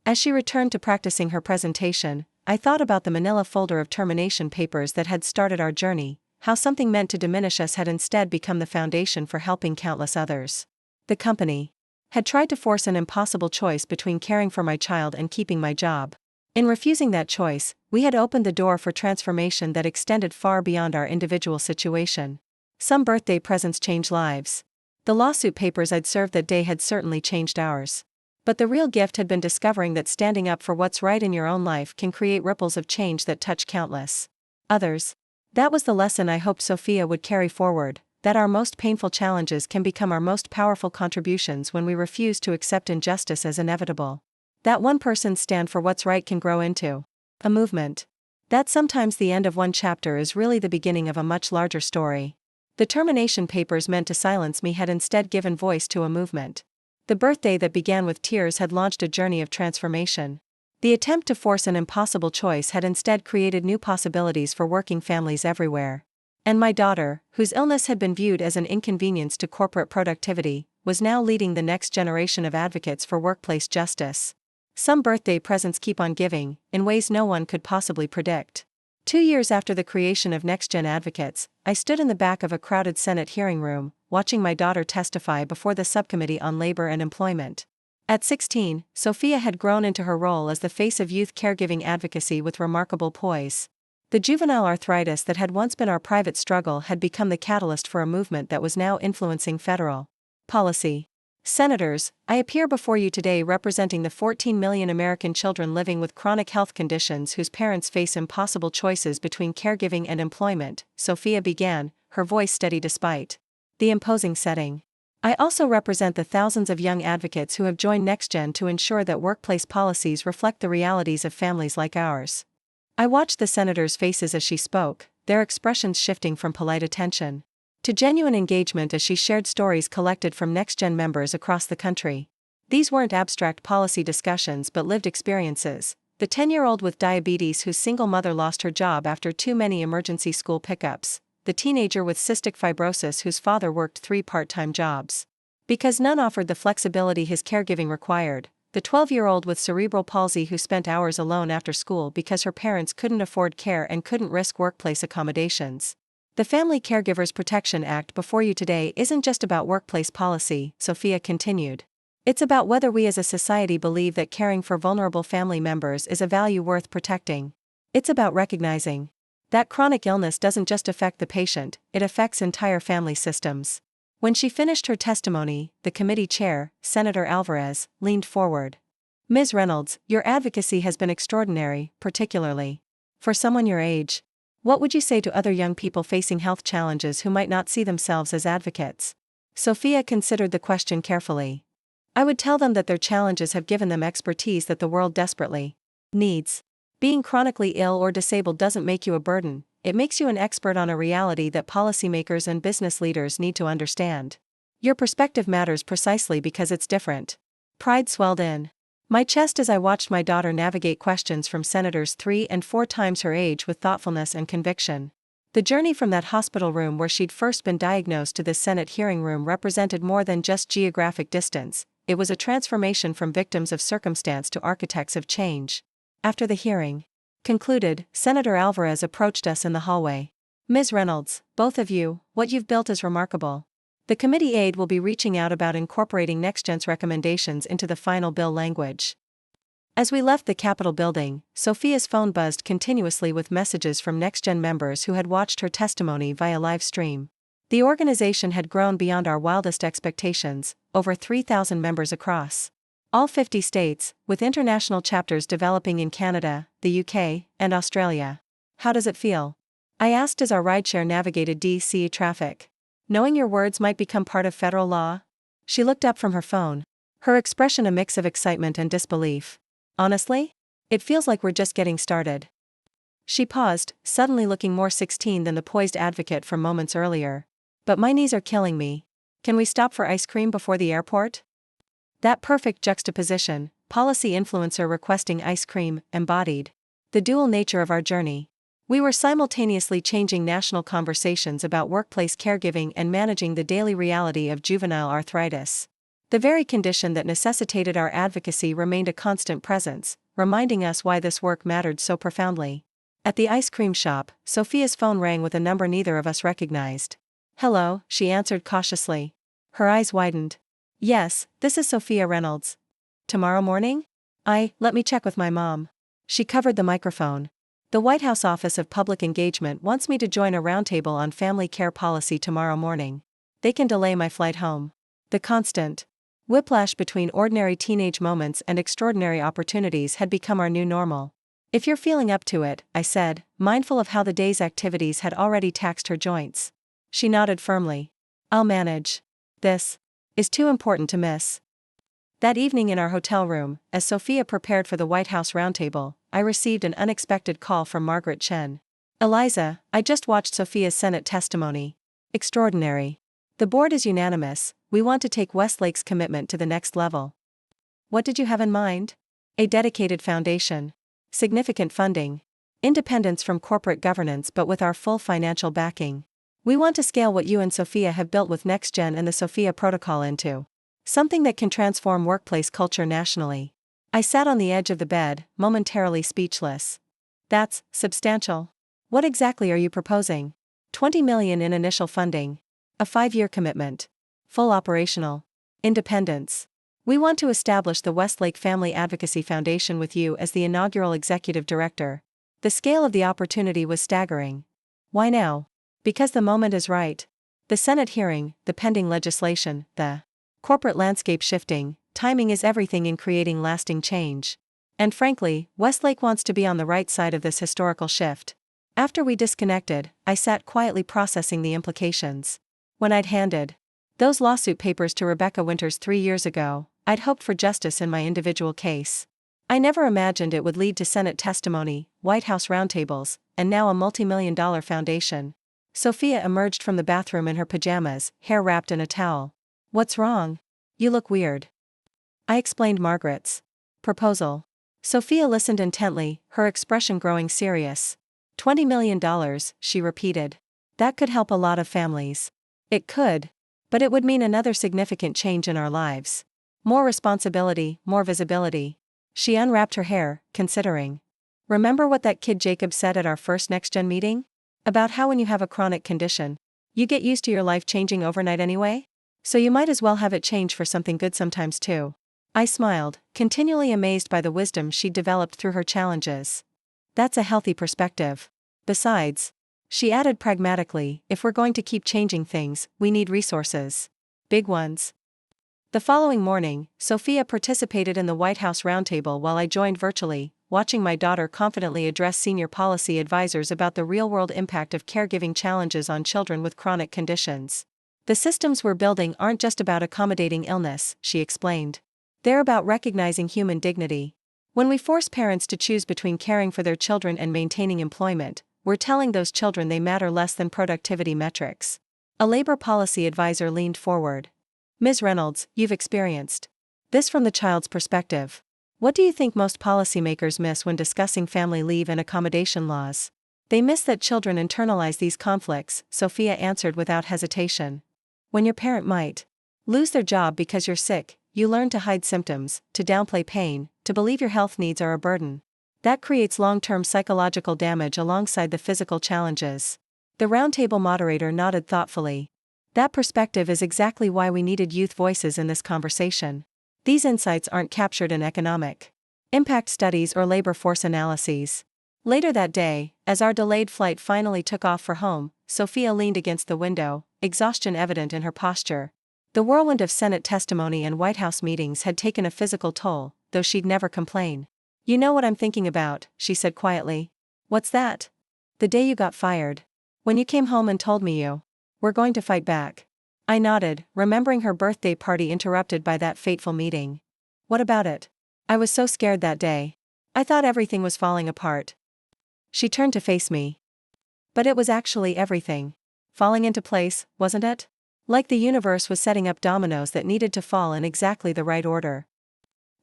As she returned to practicing her presentation, I thought about the manila folder of termination papers that had started our journey, how something meant to diminish us had instead become the foundation for helping countless others. The company had tried to force an impossible choice between caring for my child and keeping my job. In refusing that choice, we had opened the door for transformation that extended far beyond our individual situation. Some birthday presents change lives. The lawsuit papers I'd served that day had certainly changed ours. But the real gift had been discovering that standing up for what's right in your own life can create ripples of change that touch countless others. That was the lesson I hoped Sophia would carry forward, that our most painful challenges can become our most powerful contributions when we refuse to accept injustice as inevitable. That one person's stand for what's right can grow into a movement. That sometimes the end of one chapter is really the beginning of a much larger story. The termination papers meant to silence me had instead given voice to a movement. The birthday that began with tears had launched a journey of transformation. The attempt to force an impossible choice had instead created new possibilities for working families everywhere. And my daughter, whose illness had been viewed as an inconvenience to corporate productivity, was now leading the next generation of advocates for workplace justice. Some birthday presents keep on giving, in ways no one could possibly predict. 2 years after the creation of Next Gen Advocates, I stood in the back of a crowded Senate hearing room, watching my daughter testify before the Subcommittee on Labor and Employment. At 16, Sophia had grown into her role as the face of youth caregiving advocacy with remarkable poise. The juvenile arthritis that had once been our private struggle had become the catalyst for a movement that was now influencing federal policy. Senators, I appear before you today representing the 14 million American children living with chronic health conditions whose parents face impossible choices between caregiving and employment, Sophia began, her voice steady despite the imposing setting. I also represent the thousands of young advocates who have joined NextGen to ensure that workplace policies reflect the realities of families like ours. I watched the senators' faces as she spoke, their expressions shifting from polite attention to genuine engagement as she shared stories collected from NextGen members across the country. These weren't abstract policy discussions but lived experiences. The 10-year-old with diabetes whose single mother lost her job after too many emergency school pickups. The teenager with cystic fibrosis whose father worked 3 part-time jobs because none offered the flexibility his caregiving required. The 12-year-old with cerebral palsy who spent hours alone after school because her parents couldn't afford care and couldn't risk workplace accommodations. The Family Caregivers Protection Act before you today isn't just about workplace policy, Sophia continued. It's about whether we as a society believe that caring for vulnerable family members is a value worth protecting. It's about recognizing that chronic illness doesn't just affect the patient, it affects entire family systems. When she finished her testimony, the committee chair, Senator Alvarez, leaned forward. Ms. Reynolds, your advocacy has been extraordinary, particularly for someone your age. What would you say to other young people facing health challenges who might not see themselves as advocates? Sophia considered the question carefully. I would tell them that their challenges have given them expertise that the world desperately needs. Being chronically ill or disabled doesn't make you a burden, it makes you an expert on a reality that policymakers and business leaders need to understand. Your perspective matters precisely because it's different. Pride swelled in my chest as I watched my daughter navigate questions from senators 3 and 4 times her age with thoughtfulness and conviction. The journey from that hospital room where she'd first been diagnosed to this Senate hearing room represented more than just geographic distance, it was a transformation from victims of circumstance to architects of change. After the hearing concluded, Senator Alvarez approached us in the hallway. Ms. Reynolds, both of you, what you've built is remarkable. The committee aide will be reaching out about incorporating NextGen's recommendations into the final bill language. As we left the Capitol building, Sophia's phone buzzed continuously with messages from NextGen members who had watched her testimony via live stream. The organization had grown beyond our wildest expectations, over 3,000 members across all 50 states, with international chapters developing in Canada, the UK, and Australia. How does it feel? I asked as our rideshare navigated DC traffic. Knowing your words might become part of federal law? She looked up from her phone, her expression a mix of excitement and disbelief. Honestly? It feels like we're just getting started. She paused, suddenly looking more 16 than the poised advocate from moments earlier. But my knees are killing me. Can we stop for ice cream before the airport? That perfect juxtaposition, policy influencer requesting ice cream, embodied the dual nature of our journey. We were simultaneously changing national conversations about workplace caregiving and managing the daily reality of juvenile arthritis. The very condition that necessitated our advocacy remained a constant presence, reminding us why this work mattered so profoundly. At the ice cream shop, Sophia's phone rang with a number neither of us recognized. Hello, she answered cautiously. Her eyes widened. Yes, this is Sophia Reynolds. Tomorrow morning? Let me check with my mom. She covered the microphone. The White House Office of Public Engagement wants me to join a roundtable on family care policy tomorrow morning. They can delay my flight home. The constant whiplash between ordinary teenage moments and extraordinary opportunities had become our new normal. If you're feeling up to it, I said, mindful of how the day's activities had already taxed her joints. She nodded firmly. I'll manage. This is too important to miss. That evening in our hotel room, as Sophia prepared for the White House roundtable, I received an unexpected call from Margaret Chen. Eliza, I just watched Sophia's Senate testimony. Extraordinary. The board is unanimous, we want to take Westlake's commitment to the next level. What did you have in mind? A dedicated foundation. Significant funding. Independence from corporate governance but with our full financial backing. We want to scale what you and Sophia have built with NextGen and the Sophia Protocol into something that can transform workplace culture nationally. I sat on the edge of the bed, momentarily speechless. That's substantial. What exactly are you proposing? $20 million in initial funding. A 5-year commitment. Full operational. Independence. We want to establish the Westlake Family Advocacy Foundation with you as the inaugural executive director. The scale of the opportunity was staggering. Why now? Because the moment is right. The Senate hearing, the pending legislation, the corporate landscape shifting, timing is everything in creating lasting change. And frankly, Westlake wants to be on the right side of this historical shift. After we disconnected, I sat quietly processing the implications. When I'd handed those lawsuit papers to Rebecca Winters 3 years ago, I'd hoped for justice in my individual case. I never imagined it would lead to Senate testimony, White House roundtables, and now a multi-million-dollar foundation. Sophia emerged from the bathroom in her pajamas, hair wrapped in a towel. "What's wrong? You look weird." I explained Margaret's proposal. Sophia listened intently, her expression growing serious. $20 million, she repeated. That could help a lot of families. It could. But it would mean another significant change in our lives. More responsibility, more visibility. She unwrapped her hair, considering. "Remember what that kid Jacob said at our first NextGen meeting? About how when you have a chronic condition, you get used to your life changing overnight anyway? So you might as well have it change for something good sometimes too." I smiled, continually amazed by the wisdom she'd developed through her challenges. "That's a healthy perspective. Besides," she added pragmatically, "if we're going to keep changing things, we need resources. Big ones." The following morning, Sophia participated in the White House roundtable while I joined virtually, watching my daughter confidently address senior policy advisors about the real-world impact of caregiving challenges on children with chronic conditions. "The systems we're building aren't just about accommodating illness," she explained. "They're about recognizing human dignity. When we force parents to choose between caring for their children and maintaining employment, we're telling those children they matter less than productivity metrics." A labor policy advisor leaned forward. "Ms. Reynolds, you've experienced this from the child's perspective. What do you think most policymakers miss when discussing family leave and accommodation laws?" "They miss that children internalize these conflicts," Sophia answered without hesitation. "When your parent might lose their job because you're sick, you learn to hide symptoms, to downplay pain, to believe your health needs are a burden. That creates long-term psychological damage alongside the physical challenges." The roundtable moderator nodded thoughtfully. "That perspective is exactly why we needed youth voices in this conversation. These insights aren't captured in economic impact studies or labor force analyses." Later that day, as our delayed flight finally took off for home, Sophia leaned against the window, exhaustion evident in her posture. The whirlwind of Senate testimony and White House meetings had taken a physical toll, though she'd never complain. "You know what I'm thinking about," she said quietly. "What's that?" "The day you got fired. When you came home and told me you were going to fight back." I nodded, remembering her birthday party interrupted by that fateful meeting. "What about it? I was so scared that day. I thought everything was falling apart." She turned to face me. "But it was actually everything falling into place, wasn't it? Like the universe was setting up dominoes that needed to fall in exactly the right order."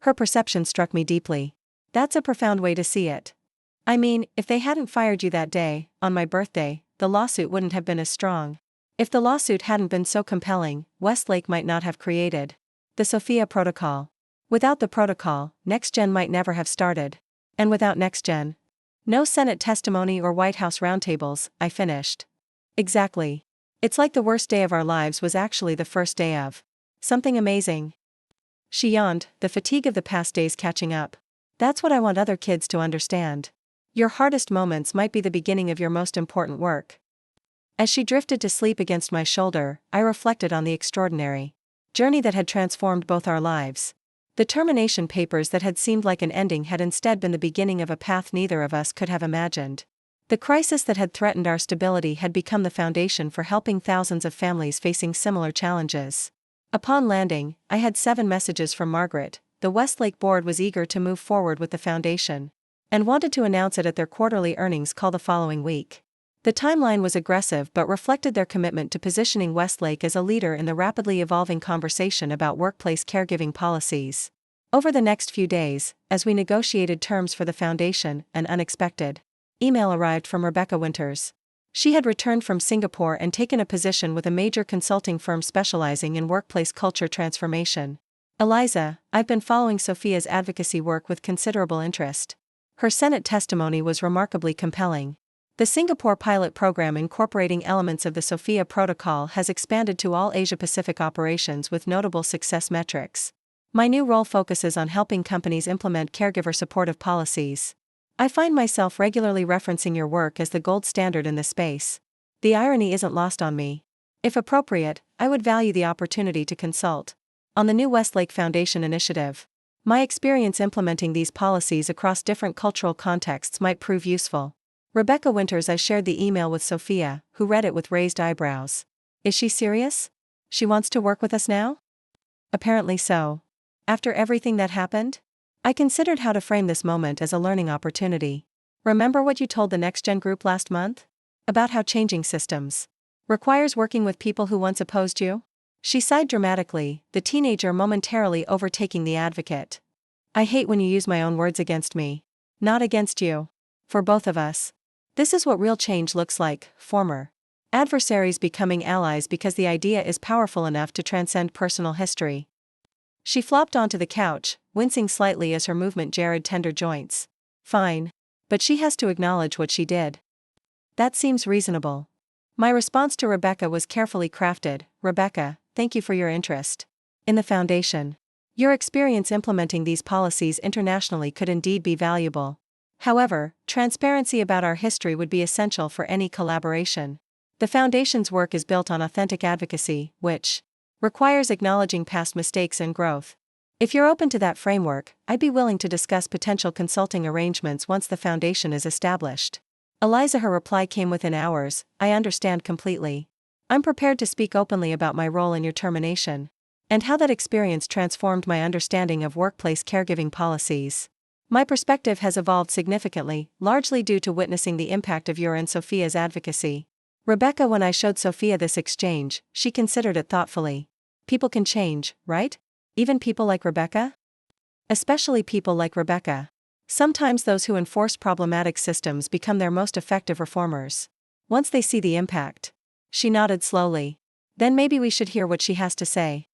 Her perception struck me deeply. "That's a profound way to see it. I mean, if they hadn't fired you that day, on my birthday, the lawsuit wouldn't have been as strong. If the lawsuit hadn't been so compelling, Westlake might not have created the Sophia Protocol. Without the protocol, NextGen might never have started. And without NextGen, no Senate testimony or White House roundtables," I finished. "Exactly. It's like the worst day of our lives was actually the first day of something amazing." She yawned, the fatigue of the past days catching up. "That's what I want other kids to understand. Your hardest moments might be the beginning of your most important work." As she drifted to sleep against my shoulder, I reflected on the extraordinary journey that had transformed both our lives. The termination papers that had seemed like an ending had instead been the beginning of a path neither of us could have imagined. The crisis that had threatened our stability had become the foundation for helping thousands of families facing similar challenges. Upon landing, I had 7 messages from Margaret. The Westlake board was eager to move forward with the foundation and wanted to announce it at their quarterly earnings call the following week. The timeline was aggressive but reflected their commitment to positioning Westlake as a leader in the rapidly evolving conversation about workplace caregiving policies. Over the next few days, as we negotiated terms for the foundation, an unexpected email arrived from Rebecca Winters. She had returned from Singapore and taken a position with a major consulting firm specializing in workplace culture transformation. "Eliza, I've been following Sophia's advocacy work with considerable interest. Her Senate testimony was remarkably compelling. The Singapore pilot program incorporating elements of the Sophia Protocol has expanded to all Asia-Pacific operations with notable success metrics. My new role focuses on helping companies implement caregiver supportive policies. I find myself regularly referencing your work as the gold standard in this space. The irony isn't lost on me. If appropriate, I would value the opportunity to consult." On the new Westlake Foundation initiative. My experience implementing these policies across different cultural contexts might prove useful. Rebecca Winters. I shared the email with Sophia, who read it with raised eyebrows. Is she serious? She wants to work with us now? Apparently so. After everything that happened? I considered how to frame this moment as a learning opportunity. Remember what you told the Next Gen group last month? About how changing systems requires working with people who once opposed you? She sighed dramatically, the teenager momentarily overtaking the advocate. I hate when you use my own words against me. Not against you. For both of us. This is what real change looks like, former adversaries becoming allies because the idea is powerful enough to transcend personal history. She flopped onto the couch, wincing slightly as her movement jarred tender joints. Fine. But she has to acknowledge what she did. That seems reasonable. My response to Rebecca was carefully crafted. Rebecca, thank you for your interest in the foundation. Your experience implementing these policies internationally could indeed be valuable. However, transparency about our history would be essential for any collaboration. The Foundation's work is built on authentic advocacy, which requires acknowledging past mistakes and growth. If you're open to that framework, I'd be willing to discuss potential consulting arrangements once the Foundation is established. Eliza. Her reply came within hours. I understand completely. I'm prepared to speak openly about my role in your termination, and how that experience transformed my understanding of workplace caregiving policies. My perspective has evolved significantly, largely due to witnessing the impact of your and Sophia's advocacy. Rebecca. When I showed Sophia this exchange, she considered it thoughtfully. People can change, right? Even people like Rebecca? Especially people like Rebecca. Sometimes those who enforce problematic systems become their most effective reformers. Once they see the impact. She nodded slowly. Then maybe we should hear what she has to say.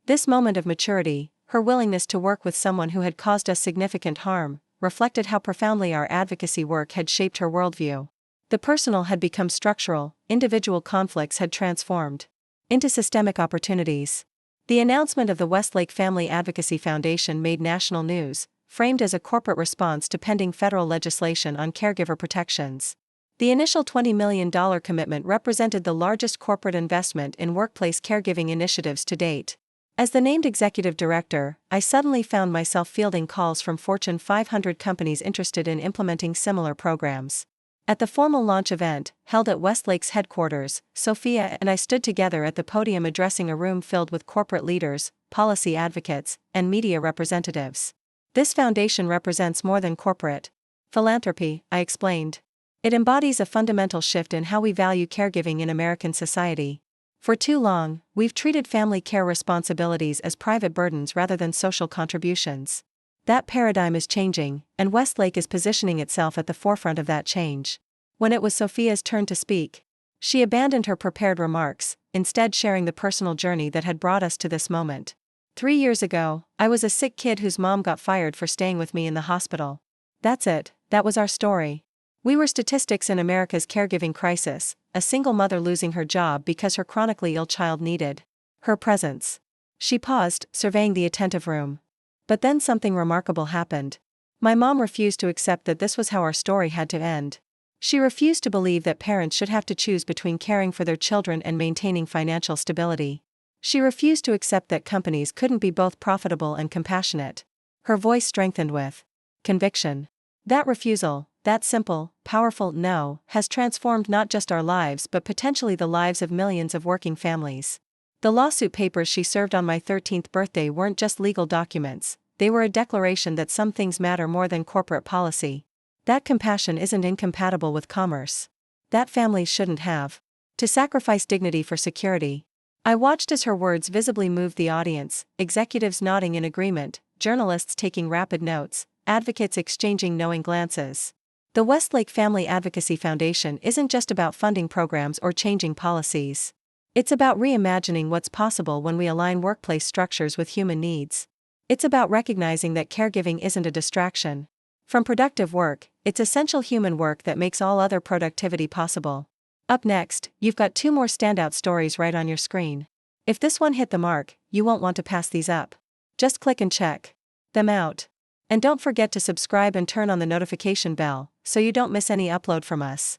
This moment of maturity, her willingness to work with someone who had caused us significant harm, reflected how profoundly our advocacy work had shaped her worldview. The personal had become structural, individual conflicts had transformed into systemic opportunities. The announcement of the Westlake Family Advocacy Foundation made national news, framed as a corporate response to pending federal legislation on caregiver protections. The initial $20 million commitment represented the largest corporate investment in workplace caregiving initiatives to date. As the named executive director, I suddenly found myself fielding calls from Fortune 500 companies interested in implementing similar programs. At the formal launch event, held at Westlake's headquarters, Sophia and I stood together at the podium addressing a room filled with corporate leaders, policy advocates, and media representatives. This foundation represents more than corporate philanthropy, I explained. It embodies a fundamental shift in how we value caregiving in American society. For too long, we've treated family care responsibilities as private burdens rather than social contributions. That paradigm is changing, and Westlake is positioning itself at the forefront of that change. When it was Sophia's turn to speak, she abandoned her prepared remarks, instead sharing the personal journey that had brought us to this moment. 3 years ago, I was a sick kid whose mom got fired for staying with me in the hospital. That's it, that was our story. We were statistics in America's caregiving crisis, a single mother losing her job because her chronically ill child needed her presence. She paused, surveying the attentive room. But then something remarkable happened. My mom refused to accept that this was how our story had to end. She refused to believe that parents should have to choose between caring for their children and maintaining financial stability. She refused to accept that companies couldn't be both profitable and compassionate. Her voice strengthened with conviction. That refusal, that simple, powerful no, has transformed not just our lives but potentially the lives of millions of working families. The lawsuit papers she served on my 13th birthday weren't just legal documents, they were a declaration that some things matter more than corporate policy. That compassion isn't incompatible with commerce. That families shouldn't have to sacrifice dignity for security. I watched as her words visibly moved the audience, executives nodding in agreement, journalists taking rapid notes, advocates exchanging knowing glances. The Westlake Family Advocacy Foundation isn't just about funding programs or changing policies. It's about reimagining what's possible when we align workplace structures with human needs. It's about recognizing that caregiving isn't a distraction from productive work, it's essential human work that makes all other productivity possible. Up next, you've got 2 more standout stories right on your screen. If this one hit the mark, you won't want to pass these up. Just click and check them out. And don't forget to subscribe and turn on the notification bell, so you don't miss any upload from us.